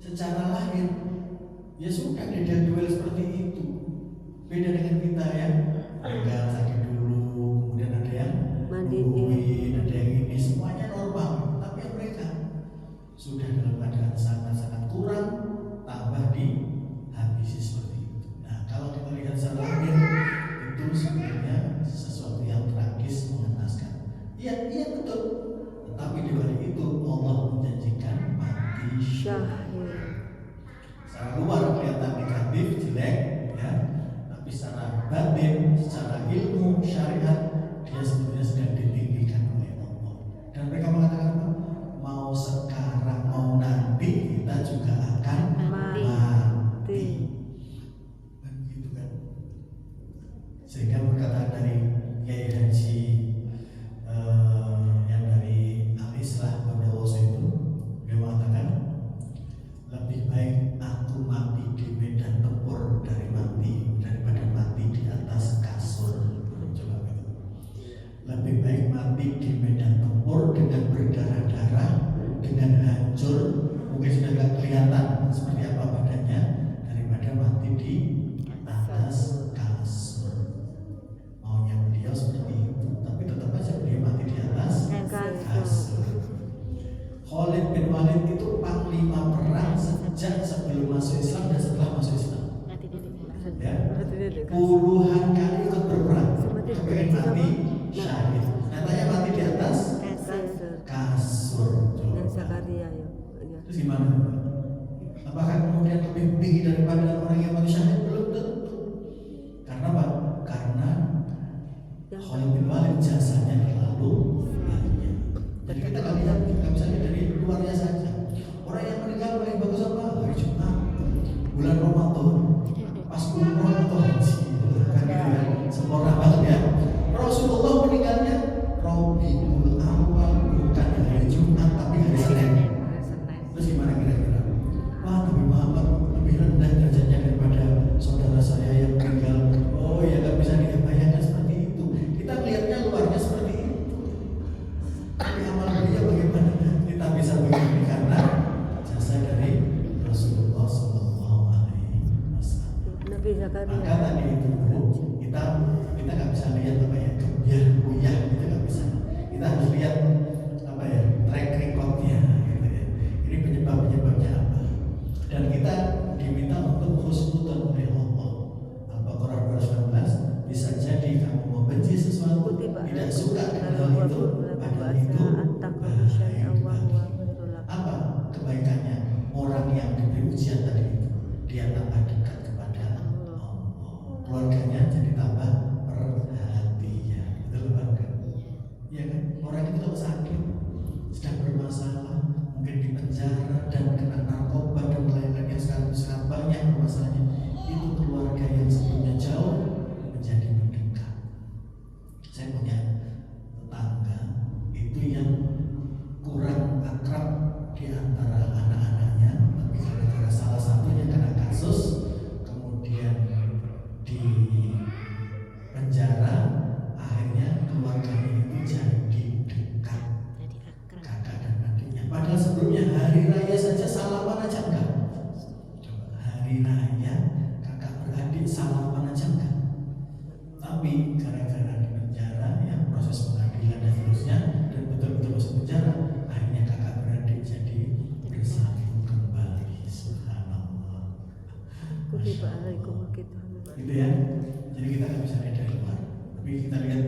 [SPEAKER 2] Secara lahir, ya sudah dia duel seperti itu. Beda dengan kita ya, enggak sakit dulu, kemudian ada yang
[SPEAKER 3] Mandiin.
[SPEAKER 2] nungguin, ada yang ini, semuanya normal. Tapi mereka sudah dalam keadaan sangat-sangat kurang, tambah dihabisi seperti itu. Nah, kalau kita lihat secara lahir, itu sebenarnya sesuatu yang tragis, mengenaskan. Iya betul. Tetapi di balik itu Allah menjanjikan mati
[SPEAKER 3] Syahid.
[SPEAKER 2] secara luar kelihatan negatif, jelek, ya. Tapi secara batin, secara ilmu, syariat, dia sebenarnya sedang ditinggikan oleh Allah. Dan mereka mengatakan apa? Mau sekarang, mau nanti kita juga akan mati. Kan gitu kan. Sehingga perkataan dari Kiai Haji yang dari Al-Islah Bondowoso itu, dia mengatakan lebih baik aku mati di medan tempur daripada mati di atas kasur. Coba gitu. Lebih baik mati di medan tempur dengan berdarah-darah, dengan hancur, mungkin sudah gak kelihatan seperti apa badannya, daripada mati di atas kasur. Maunya beliau seperti itu, tapi tetap aja beliau mati di atas kasur. Khalid bin Walid itu panglima perang sejak sebelum masuk Islam dan setelah masuk Islam.
[SPEAKER 1] Nanti di
[SPEAKER 2] Ya,
[SPEAKER 3] Berarti dia dekat.
[SPEAKER 2] puluhan kali ikut berperang,
[SPEAKER 3] Mati di
[SPEAKER 2] pengen
[SPEAKER 3] atas
[SPEAKER 2] mati
[SPEAKER 3] apa?
[SPEAKER 2] syahid. Nyatanya mati di atas
[SPEAKER 3] Kasur.
[SPEAKER 2] kasur.
[SPEAKER 3] Dan
[SPEAKER 2] Coba.
[SPEAKER 3] Zakaria ya.
[SPEAKER 2] Terus gimana? Apakah kemudian lebih tinggi daripada orang yang mati syahid? Belum tentu. Karena apa? Karena
[SPEAKER 3] Yang
[SPEAKER 2] Khalid bin Walid jasanya terlalu banyak. Jadi kita nggak bisa lihat dari luarnya saja. Orang yang meninggal paling bagus apa? Hari Jumat, bulan Ramadan, dia tambah dekat kepada Allah. Keluarganya jadi tambah perhatian. Betul Bang? Iya kan? Orang itu kalau sakit, sedang bermasalah, mungkin di penjara dan kena narkoba dan lain-lain yang sekarang sangat banyak masalahnya, itu keluarga yang sebelumnya jauh menjadi mendekat. Saya punya tetangga itu yang kurang akrab di antara anak-anaknya, tapi gara-gara salah satunya kena kasus, kemudian di penjara, akhirnya keluarganya itu jadi dekat,
[SPEAKER 1] Jadi akrab.
[SPEAKER 2] kakak dan adiknya. Padahal sebelumnya hari raya saja salaman aja enggak. Coba, hari raya kakak beradik salaman aja enggak. Tapi gara-gara di penjara, ya proses pengadilan dan seterusnya, dan betul-betul masuk penjara, akhirnya kakak beradik jadi bersatu kembali. Subhanallah.
[SPEAKER 3] Kutiba alaikum kita.
[SPEAKER 2] Gitu ya. Jadi kita nggak bisa lihat dari luar, tapi kita lihat,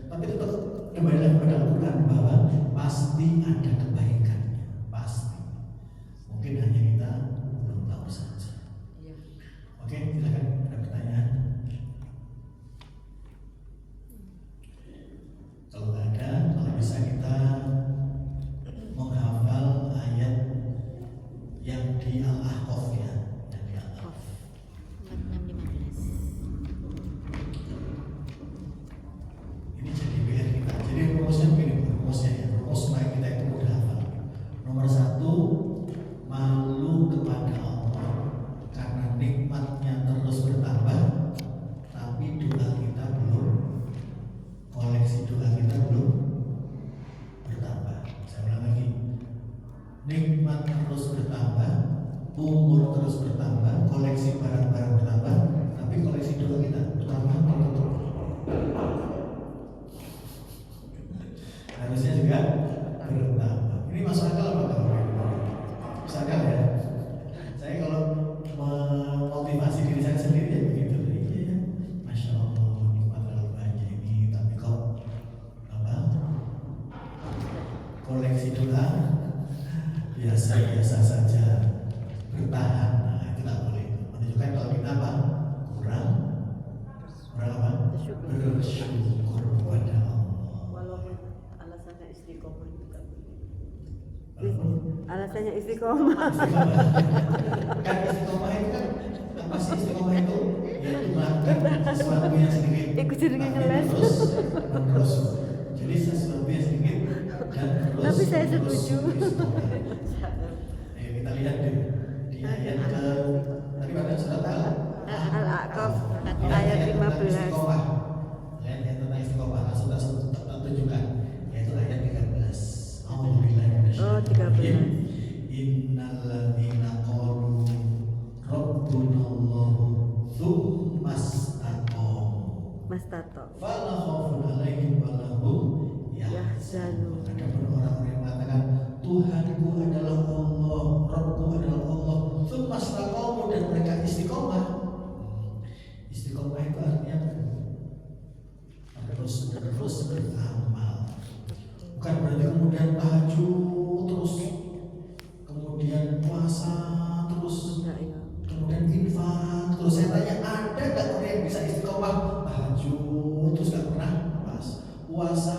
[SPEAKER 2] tapi tetap kembali lagi pada Al-Quran bahwa pasti ada kebaikannya, pasti. Mungkin hanya kita belum tahu saja.
[SPEAKER 4] Iya.
[SPEAKER 2] Oke, silakan ada pertanyaan. Kalau nggak ada, kalau bisa kita menghafal ayat yang di Al-Ahqaf ya, yang di Al-Ahqaf.
[SPEAKER 1] 4615.
[SPEAKER 2] Ini jadi PR kita. Jadi rumusnya begini, rumusnya ya. Rumus supaya kita itu mudah hafal. Nomor 1, malu kepada Allah karena nikmatnya terus bertambah, tapi doa kita belum, koleksi doa kita belum bertambah. Saya ulang lagi. Nikmat terus bertambah, umur terus bertambah, koleksi barang-barang bertambah, tapi koleksi doa kita bertambah atau tetap? Harusnya juga bertambah. Ini masuk akal apa enggak? Masuk akal ya. Saya kalau memotivasi diri saya sendiri ya begitu. Iya ya, masya Allah, nikmat terlalu banyak ini. Tapi kok apa? Koleksi doa biasa-biasa saja, bertahan. Nah itu tak boleh. Menunjukkan kalau kita apa? Kurang apa? Bersyukur kepada Allah.
[SPEAKER 3] Walaupun alasannya istiqomah juga.
[SPEAKER 2] Walaupun
[SPEAKER 3] Alasannya istiqomah.
[SPEAKER 2] kan istiqomah itu kan apa sih istiqomah itu? Yaitu melakukan sesuatu yang sedikit
[SPEAKER 3] Ikut jenengan
[SPEAKER 2] tapi
[SPEAKER 3] ngeles.
[SPEAKER 2] terus. Jadi sesuatu yang sedikit dan terus.
[SPEAKER 3] Tapi saya
[SPEAKER 2] terus
[SPEAKER 3] setuju.
[SPEAKER 2] istiqomah. Ayo kita lihat di ayat ke tadi pada surat
[SPEAKER 3] Al-A'qaf ayat 15.
[SPEAKER 2] Istiqomah. Ayat tentang istiqomah langsung tunjukkan yaitu ayat 13. Alhamdulillah.
[SPEAKER 3] Oh, 13.
[SPEAKER 2] Innal ladzina qalu rabbuna Allah tsumma istaqamu
[SPEAKER 3] Mas Tato.
[SPEAKER 2] fala khaufun 'alaihim wa la hum yahzanun. Adapun orang-orang yang mengatakan Tuhanku adalah Allah, Rabbku adalah Allah, tsumma istaqamu dan mereka istiqomah. Istiqomah itu artinya terus beramal. Bukan berarti kemudian tahajud terus, kemudian puasa terus,
[SPEAKER 3] Enggak ya.
[SPEAKER 2] kemudian infak terus. Saya tanya, ada nggak orang yang bisa istiqomah tahajud terus nggak pernah lepas, puasa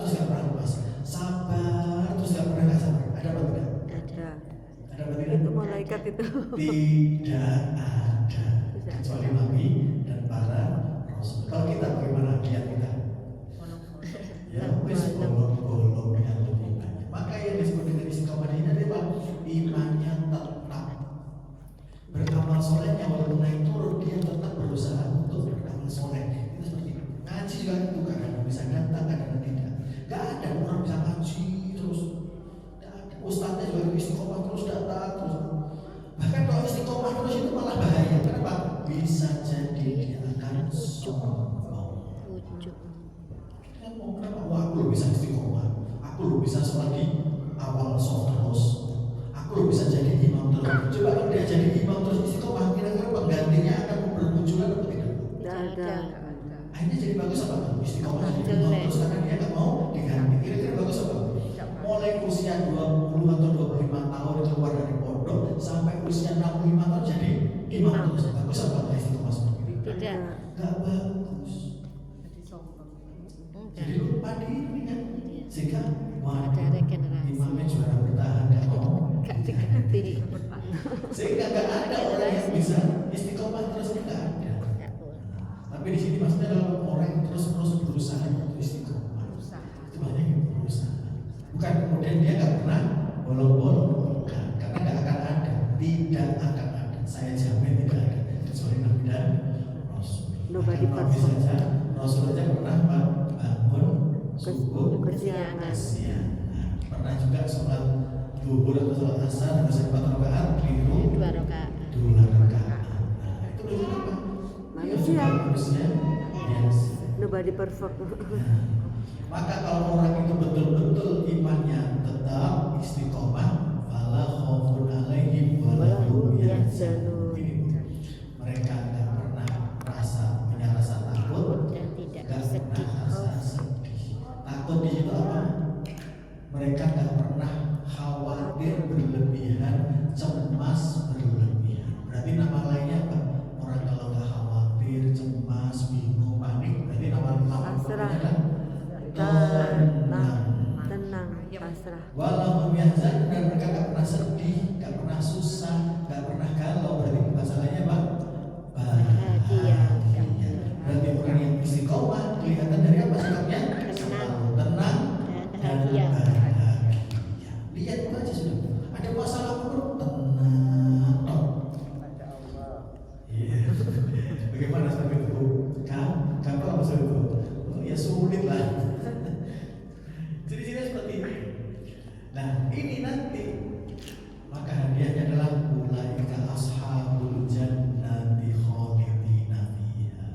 [SPEAKER 2] terus nggak pernah lepas, sabar terus nggak pernah nggak sabar? Ada apa tidak?
[SPEAKER 3] Ada.
[SPEAKER 2] Ada apa tidak?
[SPEAKER 3] Itu malaikat itu.
[SPEAKER 2] Tidak ada kecuali Nabi dan para Rasul. Kalau kita bagaimana lihat kita? Ya, wis bolong-bolong dengan lebih banyak. Maka yang disebut dengan istiqomah ini adalah imannya tetap. Beramal solehnya walaupun naik turun, dia tetap berusaha untuk beramal soleh. Itu seperti itu. Ngaji juga itu kadang bisa datang, kadang tidak. Gak ada orang bisa ngaji terus. Gak ada. Ustadznya juga istiqomah terus datang terus. Bahkan kalau istiqomah terus itu malah bahaya. Kenapa? Bisa jadi dia akan sombong.
[SPEAKER 1] Ujuk.
[SPEAKER 2] Kenapa? Wah, aku lo bisa istiqomah, aku lo bisa sholat di awal soft terus, aku lo bisa jadi imam terus. Coba kalau dia jadi imam terus istiqomah, kira-kira penggantinya akan bermunculan atau tidak?
[SPEAKER 3] Tidak ada.
[SPEAKER 2] Akhirnya jadi bagus apa? Istiqomah jadi imam terus karena dia nggak mau diganti. Kira-kira bagus apa? Mulai usia 20 atau 25 tahun keluar dari pondok sampai usia 65 tahun jadi nggak bagus.
[SPEAKER 4] Jadi sombong.
[SPEAKER 2] Jadi lupa diri kan,
[SPEAKER 1] Iya.
[SPEAKER 2] sehingga wah,
[SPEAKER 1] Ada regenerasi.
[SPEAKER 2] imamnya juara bertahan nggak mau,
[SPEAKER 1] Gak diganti.
[SPEAKER 2] sehingga nggak ada orang yang bisa istiqomah terus, nggak ada.
[SPEAKER 1] Gak boleh.
[SPEAKER 2] Tapi di sini maksudnya kalau orang yang terus berusaha untuk istiqomah,
[SPEAKER 4] Berusaha.
[SPEAKER 2] itu banyak yang berusaha. Bukan kemudian dia nggak pernah bolong-bolong, bukan. Karena nggak akan ada, tidak akan ada. Saya jamin tidak ada kecuali Nabi dan Rasul.
[SPEAKER 3] Nobody
[SPEAKER 2] Bahkan Nabi
[SPEAKER 3] perfect.
[SPEAKER 2] saja, Rasul saja pernah bangun subuh
[SPEAKER 3] Kesiangan.
[SPEAKER 2] siang. Nah, pernah juga sholat zuhur atau sholat asar dengan 4 rakaat keliru
[SPEAKER 1] 2 rakaat.
[SPEAKER 2] 2 rakaat. Nah, itu berarti apa?
[SPEAKER 3] Manusia.
[SPEAKER 2] Manusia biasa.
[SPEAKER 3] Nobody perfect.
[SPEAKER 2] Nah, maka kalau orang itu betul-betul imannya tetap istiqomah, fala khaufun alaihim wala hum yahzanun. Ini, mereka tidak pernah punya rasa takut
[SPEAKER 1] Dan tidak
[SPEAKER 2] nggak
[SPEAKER 1] bersedih.
[SPEAKER 2] pernah rasa sedih. Takut di situ apa? Mereka nggak pernah khawatir berlebihan, cemas berlebihan. Berarti nama lainnya apa? Orang kalau nggak khawatir, cemas, bingung, panik, berarti nama
[SPEAKER 3] Pasrah.
[SPEAKER 2] tenang.
[SPEAKER 3] Tenang, pasrah.
[SPEAKER 2] Walau yahzan, dan mereka nggak pernah sedih, nggak pernah susah, nggak pernah galau. Berarti masalahnya apa?
[SPEAKER 1] Bahagia.
[SPEAKER 2] Berarti orang yang istiqomah kelihatan dari apa sikapnya? Selalu tenang
[SPEAKER 1] Dan bahagia.
[SPEAKER 2] bahagia. Lihat itu aja sudah. Ada masalah pun tenang. Iya. Bagaimana seperti itu? Gampang maksud itu? Oh, ya sulit lah. Jadi sini seperti ini. Nah ini nanti maka hadiahnya adalah ulaika ashabul jannati khalidina fiha.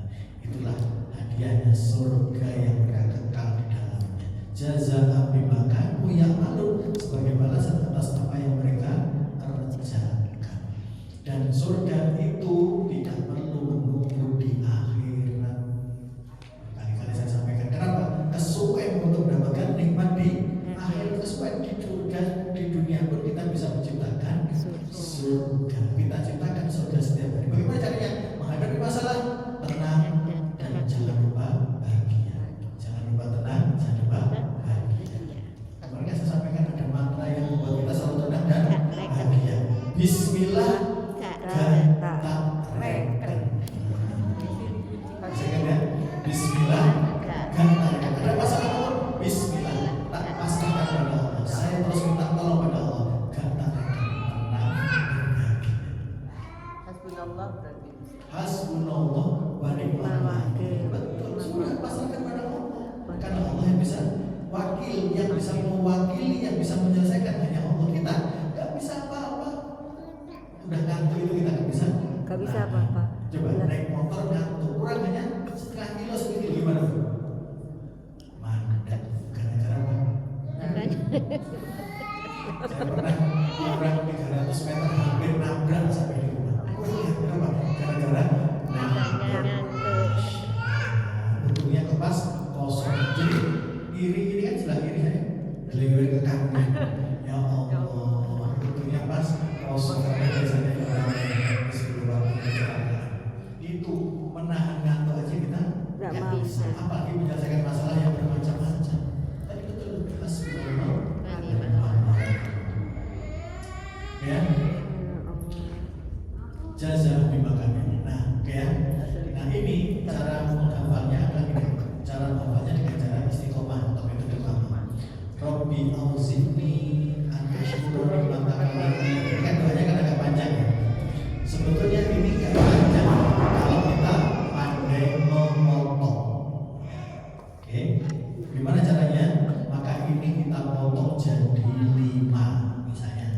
[SPEAKER 2] Itulah hadiahnya surga yang mereka kekal di dalamnya. Jazaa'an bima kanu ya'malun, sebagai balasan atas apa yang mereka kerjakan. Dan surga itu tidak perlu menunggu di akhirat. Kali-kali saya sampaikan kenapa? Kesuwen untuk mendapatkan nikmat di akhirat, kesuwen di surga. Di dunia pun kita bisa menciptakan surga. Kita ciptakan surga setiap hari. Bagaimana caranya? Menghadapi masalah tenang dan jangan lupa bahagia. Jangan lupa tenang, jangan lupa bahagia. Kemarin saya sampaikan ada mantra yang membuat kita selalu tenang dan bahagia. Bismillah kata reken. Saya ya. Bismillah kata reken. Ada masalah pun Bismillah. Tak pasrahkan pada Allah. Saya terus minta tolong pada Allah. Kata reken. Tenang dan bahagia.
[SPEAKER 4] Hasbunallah berarti.
[SPEAKER 2] Hasbunallah wa ni'mal wakil. Betul, sudah pasrahkan pada Allah. Karena Allah yang bisa wakil, yang bisa mewakili, yang bisa menyelesaikan hanya Allah. Kita nggak bisa apa-apa. Udah ngantuk itu kita nggak bisa.
[SPEAKER 3] Gak bisa apa-apa.
[SPEAKER 2] Coba naik motor ngantuk, kurang hanya setengah kilo sekilo gimana? Mandat. Gara-gara apa? Saya pernah kurang 300 meter hampir nabrak sampai di rumah. Kenapa? Gara-gara untungnya kepas kosong. Jadi iri ini kan sebelah kiri saya, geliwir ke kanan. Ya Allah, untungnya pas kosong. Karena biasanya orang sebelum waktu kecelakaan itu menahan ngantuk aja kita
[SPEAKER 3] Nggak
[SPEAKER 2] nggak
[SPEAKER 3] mau.
[SPEAKER 2] bisa. Apalagi menyelesaikan masalah yang bermacam-macam. Tadi betul Hasbunallah. Ya, jaza bimakani. Nah, ya. Nah ini cara menghafalnya adalah ini. Cara menghafalnya dengan cara istiqomah atau metode pertama. Robbi auzinni an ashkura ni'mataka allati. Ini kan doanya kan agak panjang ya. Sebetulnya ini nggak panjang kalau kita pandai memotong. Oke, gimana caranya? Maka ini kita potong jadi 5 misalnya.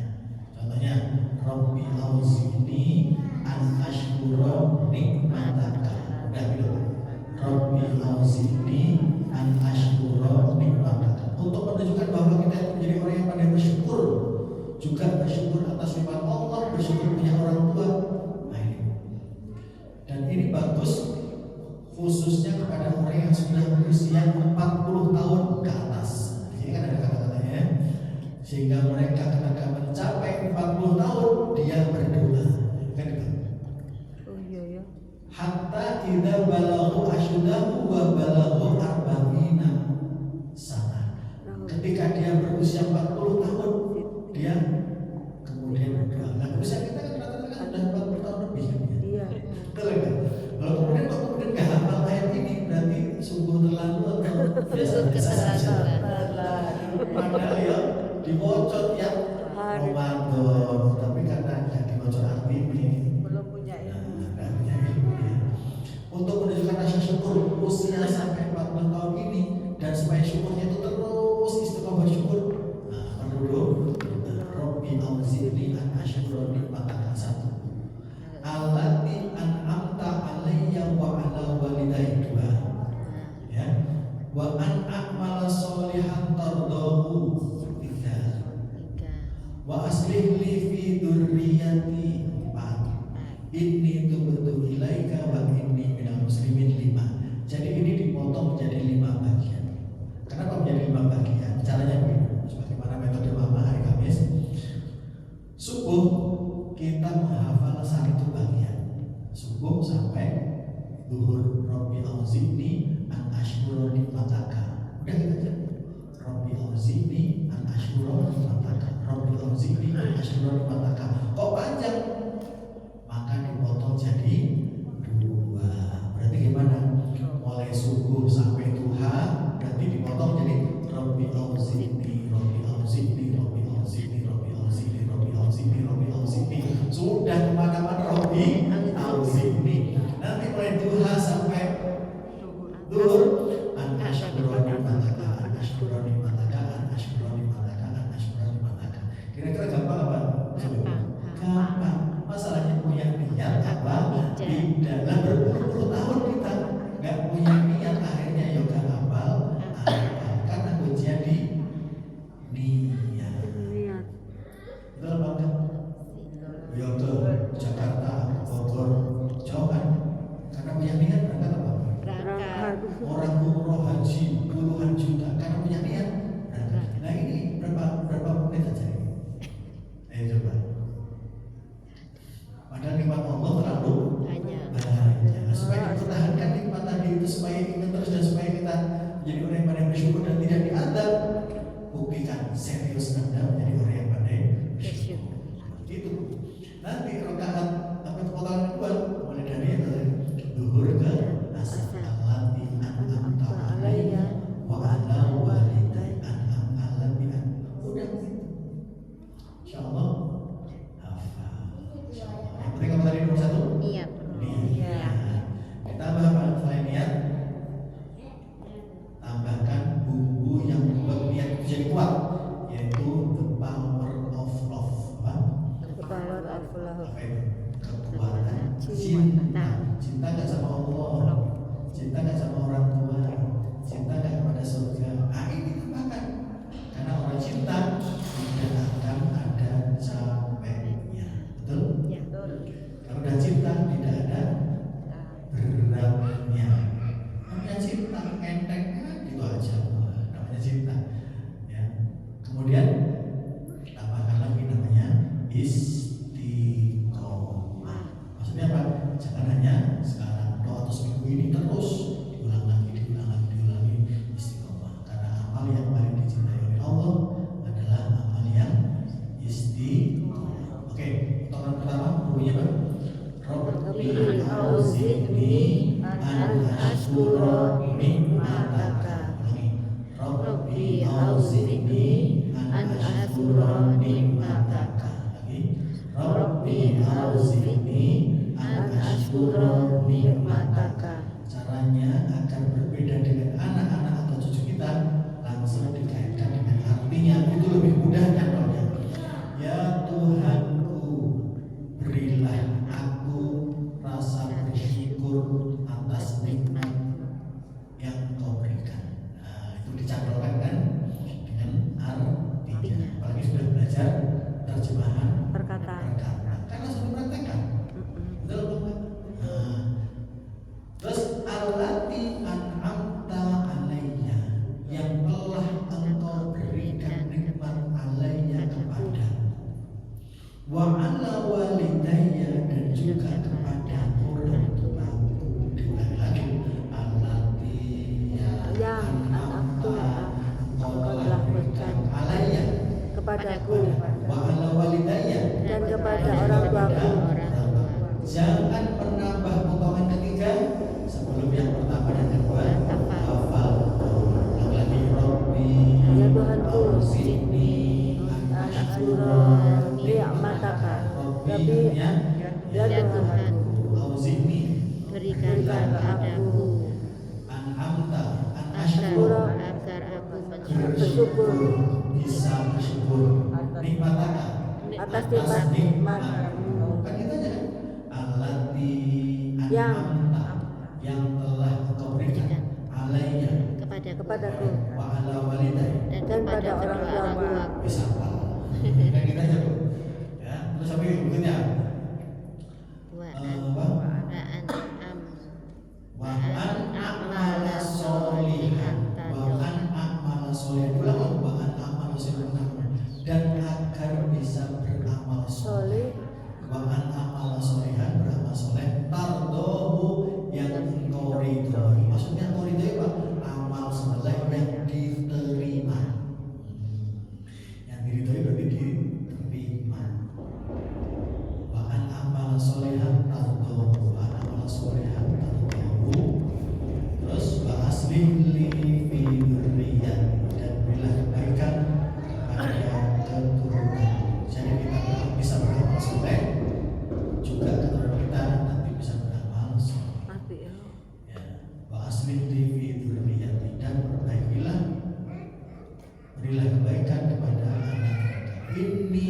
[SPEAKER 2] Contohnya, Robbi auzinni an ashkura nikmataka. Udah gitu. Robbi auzinni an ashkura nikmataka. Untuk menunjukkan bahwa kita menjadi orang yang pandai bersyukur, juga bersyukur atas nikmat Allah, bersyukur punya orang tua. Nah ini. Dan ini bagus khususnya kepada orang yang sudah berusia 40 tahun ke atas. Jadi kan ada kata-katanya, sehingga mereka ketika mencapai 40 tahun dia berdoa, kan gitu.
[SPEAKER 3] Oh iya ya.
[SPEAKER 2] Hatta idza balaghu asyuddahu wa balaghu arba'ina sana. Ketika dia berusia 40 tahun, dia kemudian berdoa. Nah, usia kita kan rata-rata kan sudah 40 tahun lebih kan ya.
[SPEAKER 3] Iya.
[SPEAKER 2] Betul kan? Kalau kemudian nggak hafal ayat ini berarti sungguh terlalu atau biasa-biasa saja. Padahal ya dibocor ya Ramadan, tapi karena nggak dibocor arti ini.
[SPEAKER 3] Belum punya ilmu.
[SPEAKER 2] Nggak punya ilmu ya. Untuk menunjukkan rasa syukur usia sampai 40 tahun ini dan supaya syukurnya itu terus istiqomah bersyukur. Nah, menurut Rabbi auzi'ni an asykura nikmataka satu. Allati an'amta alayya wa ala walidayya dua. Ya. Wa an a'mala sholihan tardahu tiga. Wa aslih li fi dzurriyyati empat. Inni tubtu ilaika wa inni minal muslimin lima. Jadi ini dipotong menjadi 5 bagian. Kenapa menjadi 5 bagian? Caranya begini, sebagaimana metode Mama hari Kamis. Subuh kita menghafal 1 bagian. Subuh sampai zuhur. Rabbi auzi'ni an asykura nikmataka. Udah kita aja. Rabbi auzi'ni an asykura nikmataka. Rabbi auzi'ni an asykura nikmataka. Kok panjang? Maka dipotong jadi 2. Berarti gimana? Mulai subuh sampai duha berarti dipotong jadi Rabbi auzi'ni, Rabbi auzi'ni, Rabbi auzi'ni, Rabbi auzi'ni, Rabbi auzi'ni, Rabbi auzi'ni. Sudah kemana-mana Rabbi auzi'ni. Nanti mulai duha sampai duhur an asykura nikmataka, an asykura nikmataka, an asykura nikmataka, an asykura nikmataka. Kira-kira gampang apa? Gampang. Masalahnya punya niat apa? Dalam berpuluh-puluh tahun kita nggak punya niat, akhirnya yoga hafal karena kuncinya di niat. Betul apa enggak? Yoga Jakarta, Bogor, jauh kan? Karena punya niat berangkat apa?
[SPEAKER 1] Berangkat.
[SPEAKER 2] Orang umroh haji puluhan juta karena punya niat berangkat. Nah ini berapa menit aja ini? Ayo coba. Padahal nikmat Allah terlalu
[SPEAKER 1] Banyak.
[SPEAKER 2] banyak. Supaya dipertahankan nikmat tadi itu, supaya ingat terus dan supaya kita menjadi orang yang pandai bersyukur dan tidak diadab. Buktikan serius Anda menjadi orang yang pandai bersyukur. Itu. Nanti rakaat apa potongan kedua mulai dari zuhur ke asar. Allati an'amta alayya wa ala walidayya allati udah gitu. Insyaallah hafal. Yang penting apa tadi nomor 1?
[SPEAKER 1] Niat.
[SPEAKER 2] Niat. Ditambah apa selain niat? Tambahkan bumbu yang membuat niat itu jadi kuat, yaitu the power of love. Apa?
[SPEAKER 3] The power of love.
[SPEAKER 2] Apa itu? Kekuatan cinta. Cinta nggak sama Allah, cinta nggak sama orang tua, cinta nggak kepada surga. Nah ini tambahkan, karena orang cinta tidak akan ada capeknya. Betul?
[SPEAKER 1] Ya.
[SPEAKER 2] Kalau udah cinta tidak ada beratnya. Namanya cinta enteng gitu aja. Namanya cinta. Ya. Kemudian tambahkan lagi namanya istiqomah. Maksudnya apa? Jangan hanya sekarang atau seminggu ini terus diulang lagi istiqomah. Karena amal yang paling dicintai oleh Allah adalah amal yang istiqomah. Oke, potongan pertama bunyinya apa? Rabbi auzi'ni an asykura nikmataka. Rabbi auzi'ni an asykura nikmataka. Lagi. Rabbi auzi'ni an asykura nikmataka. Caranya agar berbeda dengan anak-anak atau cucu kita, langsung dikaitkan dengan artinya, itu lebih mudah contohnya. Ya Tuhanku, berilah aku rasa bersyukur atas nikmat yang Kau berikan. Nah, itu dicantolkan kan dengan artinya. Apalagi sudah belajar terjemahan
[SPEAKER 3] Perkataan.
[SPEAKER 2] karena sudah praktekkan. Betul apa? Nah, terus allati an'amta alayya, yang telah Engkau
[SPEAKER 3] kepadaku
[SPEAKER 2] wa ala walidayya
[SPEAKER 3] dan kepada orang tuaku.
[SPEAKER 2] Jangan menambah potongan ketiga sebelum yang pertama dan kedua. Hafal. Ulang lagi Rabbi
[SPEAKER 3] Ya Tuhanku,
[SPEAKER 2] Zidni
[SPEAKER 3] Ashkura ni'mataka. Rabbi, ya Tuhanku,
[SPEAKER 2] Auzidni
[SPEAKER 1] Berikanlah padaku
[SPEAKER 2] an'amta an
[SPEAKER 1] agar
[SPEAKER 2] ashkura
[SPEAKER 1] aku
[SPEAKER 3] bersyukur
[SPEAKER 2] bisa bersyukur nikmataka
[SPEAKER 3] atas nikmat
[SPEAKER 2] kan kita aja kan allati
[SPEAKER 3] Yang
[SPEAKER 2] an'amta yang telah engkau berikan alayya
[SPEAKER 3] kepadaku
[SPEAKER 2] wa ala walidayya
[SPEAKER 1] dan kepada
[SPEAKER 3] orang
[SPEAKER 1] kedua
[SPEAKER 3] tuaku.
[SPEAKER 1] orang tuaku.
[SPEAKER 2] bisa apa kan kita aja Bu. Ya terus sampai berikutnya
[SPEAKER 1] Wa
[SPEAKER 2] wa an a'mala solihan wa an a'mala solihan ulang wa an a'mala solihan dan agar bisa beramal soleh
[SPEAKER 3] soleh
[SPEAKER 2] wa an a'mala solihan beramal soleh tardohu yang engkau ridhoi. Maksudnya engkau ridhoi apa? Amal soleh yang diterima. Yang diridhoi berarti diterima. Wa an a'mala solihan tardohu wa an a'mala solihan tardohu. Terus wa aslih li fi dzurriyyati dan berilah kebaikan pada keturunan. Jadi kita bisa beramal soleh juga keturunan kita nanti bisa beramal soleh.
[SPEAKER 3] Mati ya.
[SPEAKER 2] Ya, wa aslih li fi dzurriyyati dan perbaikilah berilah kebaikan kepada anak kita. Ini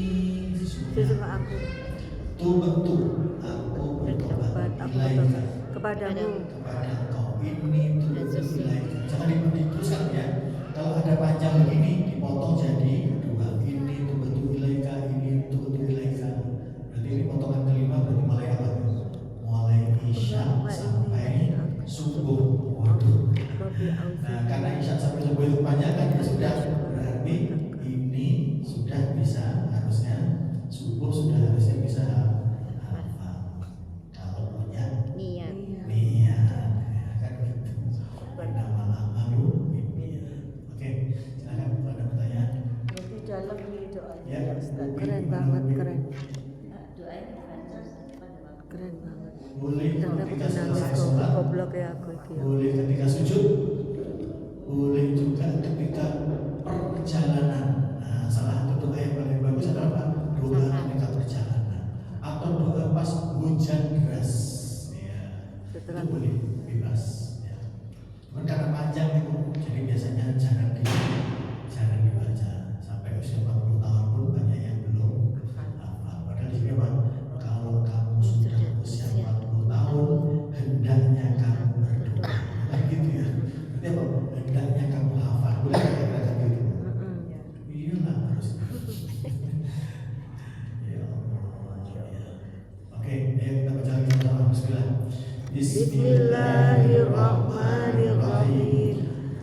[SPEAKER 3] Sesungguhnya aku
[SPEAKER 2] tubetu aku bertobat
[SPEAKER 3] aku
[SPEAKER 2] ilaika
[SPEAKER 3] kepadamu.
[SPEAKER 2] kepada engkau. Ini tubetu ilaika. Jangan diteruskan ya. Kalau ada panjang begini dipotong jadi dua. Ini tubetu ilaika, ini tubetu ilaika. Berarti ini potongan kelima berarti mulai apa? Mulai isya sampai subuh. Waduh.
[SPEAKER 3] Rabbi
[SPEAKER 2] Nah,
[SPEAKER 3] auzi
[SPEAKER 2] karena isya sampai subuh itu panjang kan ya sudah berarti ini sudah bisa harusnya subuh sudah harusnya bisa hafal kalau punya
[SPEAKER 1] niat.
[SPEAKER 2] niat ya, kan gitu. Innamal a'malu binniyat. Oke, silakan kalau ada pertanyaan.
[SPEAKER 5] Jadi dalam ini doanya
[SPEAKER 2] Ya,
[SPEAKER 5] ya Ustaz.
[SPEAKER 3] keren banget, keren.
[SPEAKER 5] Doanya dibaca pada waktu.
[SPEAKER 3] Keren banget.
[SPEAKER 2] Boleh
[SPEAKER 3] Ternyata
[SPEAKER 2] ketika
[SPEAKER 3] aku nangis
[SPEAKER 2] selesai sholat,
[SPEAKER 3] goblok ya aku iki ya.
[SPEAKER 2] boleh ketika sujud, boleh juga ketika perjalanan. Nah, salah satu doa yang paling bagus adalah apa? Doa ketika perjalanan atau doa pas hujan deras. Ya,
[SPEAKER 3] Setelah
[SPEAKER 2] itu boleh bebas. Ya. Cuman karena panjang itu, jadi biasanya jangan dibaca sampai usia 40 tahun pun banyak yang belum hafal. Padahal di sini apa? Kalau kamu sudah usia 40 tahun, hendaknya kamu berdoa. Nah, gitu ya. Berarti apa? Hendaknya kamu hafal. Boleh katakan gitu. Iyalah harus. Ya Allah. Ya. Oke, ayo kita baca lagi sama-sama. Bismillah.
[SPEAKER 3] Bismillahirrahmanirrahim.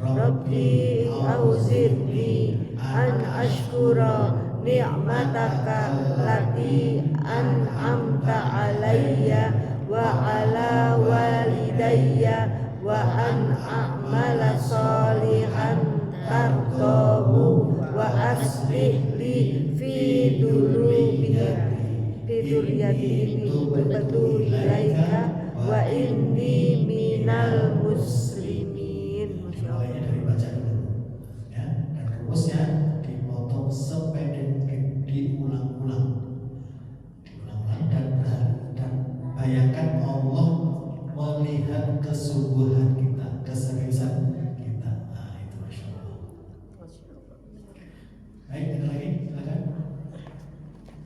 [SPEAKER 3] Rabbi auzidni an ashkura ni'mataka lati an'amta alayya wa ala walidayya wa an a'mala salihan tardahu wa aslih li fi dzurriyyati ini betul ilaika wa inni minal muslimin. Masya Allah.
[SPEAKER 2] Mulainya dari baca dulu, ya, dan rumusnya dipotong sependek diulang-ulang dan bayangkan Allah melihat kesungguhan kita, keseriusan kita. Nah, itu Masya Allah. Baik, ada lagi? Silakan.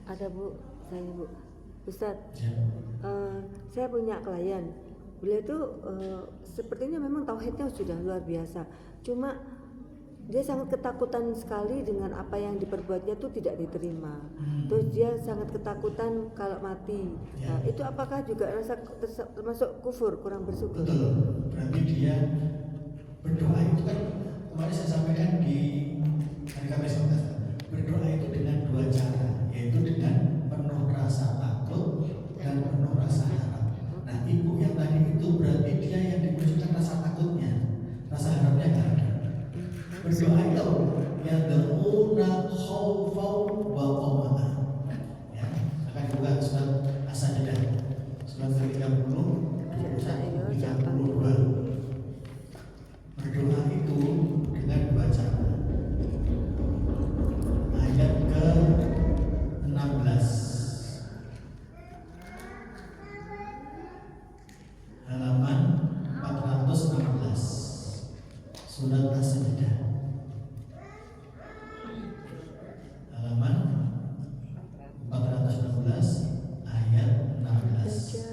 [SPEAKER 3] Ada Bu, saya Bu. Ustadz,
[SPEAKER 2] Ya.
[SPEAKER 3] saya punya klien. Beliau itu sepertinya memang tauhidnya sudah luar biasa. Cuma dia sangat ketakutan sekali dengan apa yang diperbuatnya itu tidak diterima. Terus dia sangat ketakutan kalau mati.
[SPEAKER 2] Ya.
[SPEAKER 3] Nah, itu apakah juga termasuk kufur, kurang bersyukur?
[SPEAKER 2] Betul, berarti dia berdoa itu kan kemarin saya sampaikan di hari Kamis berdoa itu dengan dua cara, yaitu dengan penuh rasa takut dan penuh rasa harap. Nah, ibu yang tadi itu berarti dia yang dimunculkan rasa takutnya, rasa harapnya nggak ada. Berdoa itu ya dauna khaufan Surat ke-30 32. Berdoa itu dengan dua cara. Ayat ke-16 halaman 416 surat As-Sajdah halaman 416 ayat 16.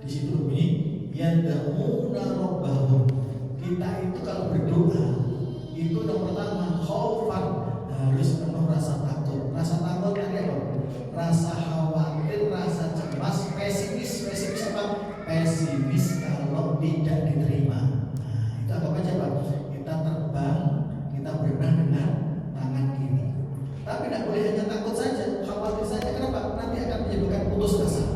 [SPEAKER 2] Di situ bunyi yad'una rabbahum. Kita itu kalau berdoa itu yang pertama khaufan, harus penuh rasa takut. Rasa takut tadi apa? Rasa khawatir, rasa cemas, pesimis apa? Pesimis kalau tidak diterima. Nah, itu apa aja Pak? Kita terbang, kita berenang dengan tangan kiri. Tapi tidak boleh hanya takut saja, khawatir saja. Kenapa? Nanti akan menyebabkan putus asa.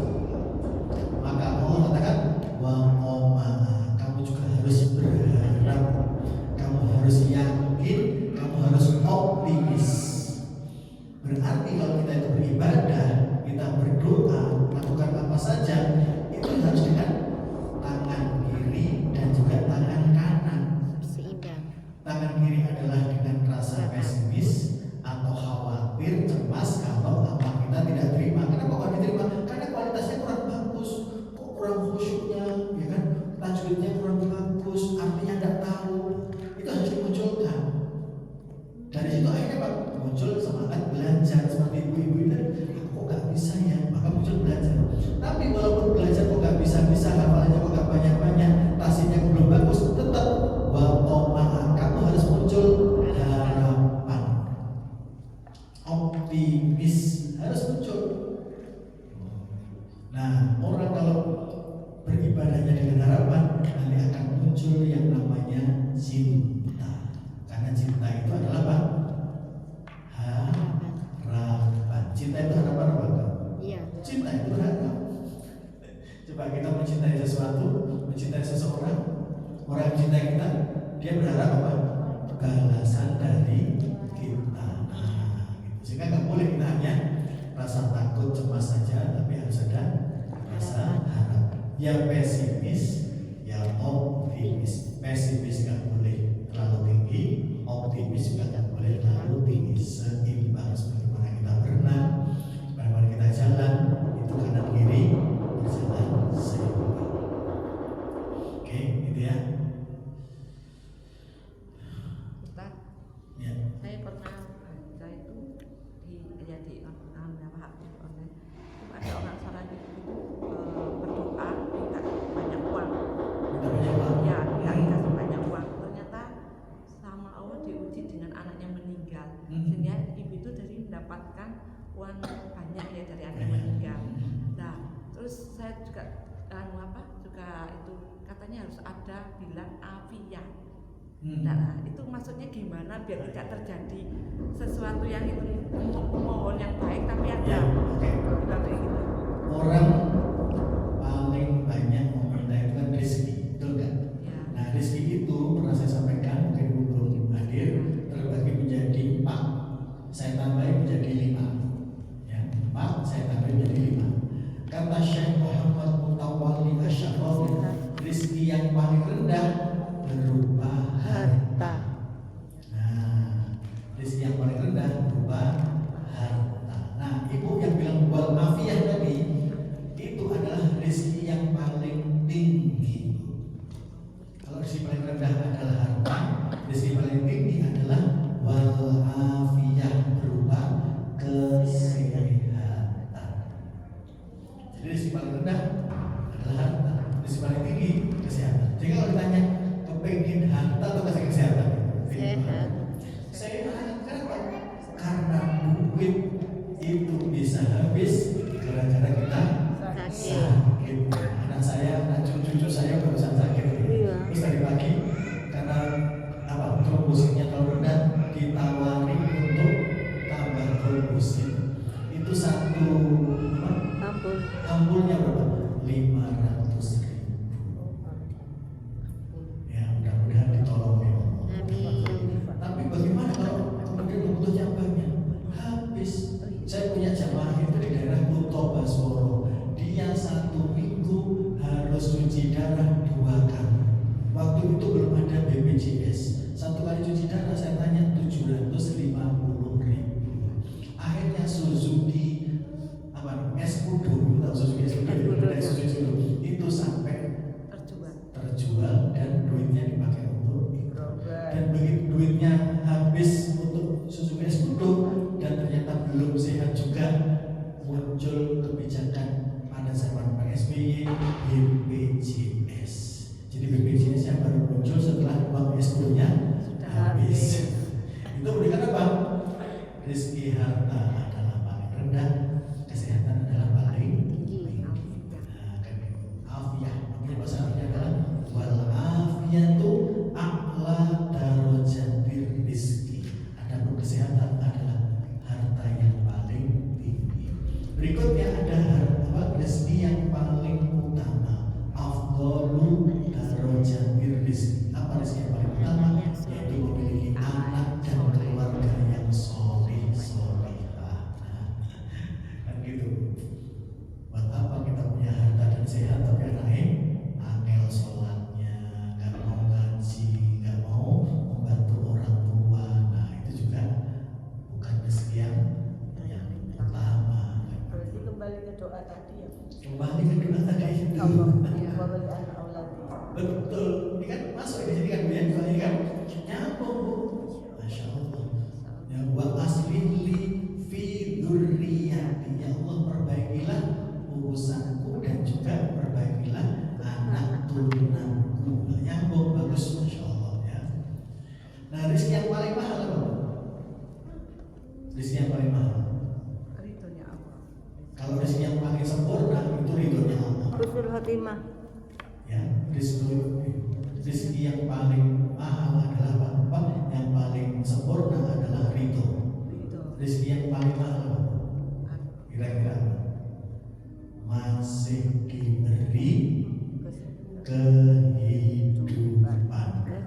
[SPEAKER 2] Maka Allah katakan wa qoma, kamu juga harus berharap, kamu harus yakin, kamu harus optimis. Berarti kalau kita itu beribadah, kita berdoa, lakukan apa saja, itu harus dengan tangan kiri dan juga tangan kanan.
[SPEAKER 1] Seimbang.
[SPEAKER 2] Tangan kiri adalah dengan rasa pesimis atau khawatir, cemas kalau apa kita tidak terima. Kenapa kok diterima? Karena kualitasnya kurang bagus, kok kurang khusyuknya, ya kan? Tajwidnya kurang bagus, artinya tidak tahu. Itu harus dimunculkan. Dari situ akhirnya Pak muncul semangat belajar seperti ibu-ibu tadi. Kok nggak bisa ya? Maka muncul belajar. Tapi walaupun belajar kok nggak bisa, hafalannya kok nggak banyak, tasnya kok belum bagus, tetap kamu harus muncul harapan, optimis harus muncul. Nah, orang kalau beribadahnya dengan harapan, nanti akan muncul yang namanya cinta. Karena cinta itu adalah apa? Harapan. Cinta itu harapan apa?
[SPEAKER 1] Iya.
[SPEAKER 2] Cinta itu harapan. Coba kita mencintai sesuatu, mencintai seseorang, orang yang mencintai kita, dia berharap apa? Balasan dari kita. Nah, gitu. Sehingga nggak boleh kita hanya rasa takut, cemas saja, tapi harus ada rasa harap. Ya pesimis, ya optimis. Pesimis nggak boleh terlalu tinggi, optimis juga nggak boleh terlalu tinggi. Seimbang sebagaimana kita berenang, sebagaimana kita jalan, itu kanan kiri berjalan seimbang. Oke, gitu ya.
[SPEAKER 4] Ustaz,
[SPEAKER 2] Ya.
[SPEAKER 4] saya pernah baca itu di online itu ada orang salah itu berdoa minta banyak uang.
[SPEAKER 2] Kita punya apa?
[SPEAKER 4] Ya, minta dikasih banyak uang. Ternyata sama Allah diuji dengan anaknya meninggal. Sehingga ibu itu dari mendapatkan uang banyak ya dari anaknya meninggal. Nah, terus saya juga juga itu katanya harus ada bilang afiyah. Nah, itu maksudnya gimana biar tidak terjadi sesuatu yang itu untuk mohon yang baik tapi ada
[SPEAKER 2] Ya, oke.
[SPEAKER 4] sesuatu yang itu.
[SPEAKER 2] Orang paling banyak meminta itu kan rezeki, betul kan?
[SPEAKER 4] Ya.
[SPEAKER 2] Nah, rezeki itu pernah saya sampaikan, mungkin ibu belum hadir, terbagi menjadi 4. Saya tambahin menjadi 5. Ya, 4 saya tambahin menjadi 5. Kata Syekh Muhammad Mutawalli Asy-Syarawi, rezeki yang paling rendah berupa harta. Nah, rezeki yang paling rendah berupa darah 2 kali. Waktu itu belum ada BPJS. 1 kali cuci darah saya tanya 750.000. Akhirnya Suzuki Escudo, Suzuki Escudo itu sampai terjual dan duitnya dipakai untuk itu. Dan begitu duitnya habis untuk Suzuki Escudo dan ternyata belum sehat juga, muncul kebijakan pada zaman Pak SBY BPJS. Jadi BPJS yang baru muncul setelah uang Escudo-nya habis. Itu berikan apa? Rezeki harta adalah paling rendah, kesehatan adalah paling tinggi. Nah, kan itu. Afiah, namanya bahasa Arabnya adalah wal afiyatu a'la darajatir rizki. Adapun kesehatan adalah harta yang paling tinggi. Berikutnya ada rezeki yang paling utama, afdalu darajatir rizki. Apa rezeki yang paling utama? Yaitu memiliki anak dan keluarga yang soleh-solehah. Kan gitu. Buat apa kita punya harta dan sehat tapi anaknya angel sholatnya, nggak mau ngaji, nggak mau membantu orang tua. Nah itu juga bukan rezeki yang utama.
[SPEAKER 5] Berarti kembali ke doa tadi ya.
[SPEAKER 2] Kembali ke doa tadi itu.
[SPEAKER 5] Wabali anak auladi.
[SPEAKER 2] Betul, ini kan masuk di sini kan Bu ya, ini kan nyambung Bu. Masya Allah. Ya wa aslihli fi dzurriyyati. Ya Allah perbaikilah urusanku dan juga perbaikilah anak turunanku. Nyambung bagus, Masya Allah ya. Nah rezeki yang paling mahal apa? Rezeki yang paling mahal.
[SPEAKER 4] Ridhonya Allah.
[SPEAKER 2] Kalau rezeki yang paling sempurna itu ridhonya Allah.
[SPEAKER 3] Husnul khotimah.
[SPEAKER 2] Ya, rezeki yang paling mahal adalah apa? Yang paling sempurna adalah ridho. Rezeki yang paling mahal apa? Kira-kira apa? Masih diberi kehidupan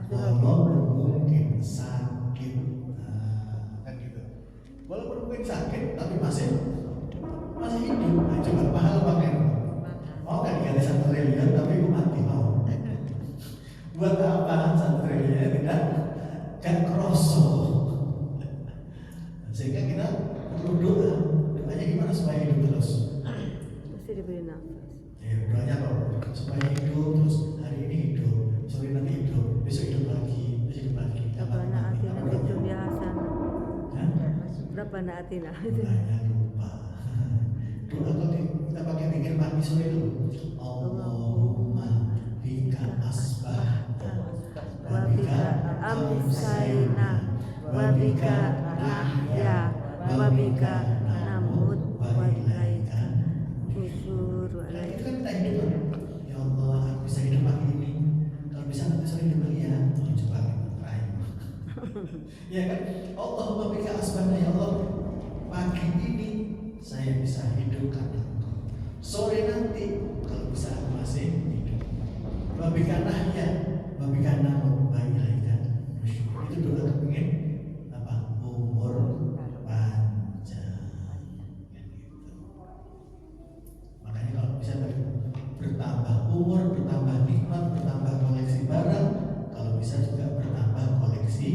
[SPEAKER 2] walaupun mungkin sakit. Nah, kan gitu. Walaupun mungkin sakit tapi masih hidup. Nah, coba mahal pakai. Mau nggak diganti 1 triliun tapi aku mati mau. Buat apa 1 triliun tidak kroso. Sehingga kita perlu doa. Doanya gimana supaya hidup terus?
[SPEAKER 3] Mesti diberi nafas.
[SPEAKER 2] Ya doanya apa? Supaya hidup terus, hari ini hidup, sore nanti hidup, besok hidup lagi, terus hidup lagi.
[SPEAKER 3] Rabbana atina fid dunya hasanah.
[SPEAKER 2] Hah?
[SPEAKER 3] Rabbana atina.
[SPEAKER 2] Doanya lupa. Doa kalau kita pakai pikir pagi sore dulu. Allahumma bika asbahta wa bika amsayna wa bika nahya wa bika namut wa ilaika nusyur wa
[SPEAKER 3] Nah,
[SPEAKER 2] itu kan kita hidup. Ya Allah, aku bisa hidup pagi ini. Kalau bisa nanti sore hidup lagi ya. Coba kita try. Ya kan? Allahumma bika asbahna, ya Allah. Pagi ini saya bisa hidup karena Engkau. Sore nanti kalau bisa aku masih hidup. Wabika nahya, wabika namut wa ilaika nusyur. Itu doa kepingin apa? Umur panjang. Kan gitu. Makanya kalau bisa bertambah umur, bertambah nikmat, bertambah koleksi barang, kalau bisa juga bertambah koleksi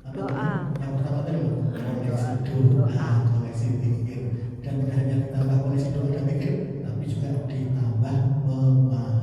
[SPEAKER 2] apa
[SPEAKER 3] Doa.
[SPEAKER 2] yang pertama tadi koleksi doa, koleksi zikir, dan tidak hanya ditambah koleksi doa dan zikir, tapi juga ditambah pemahaman.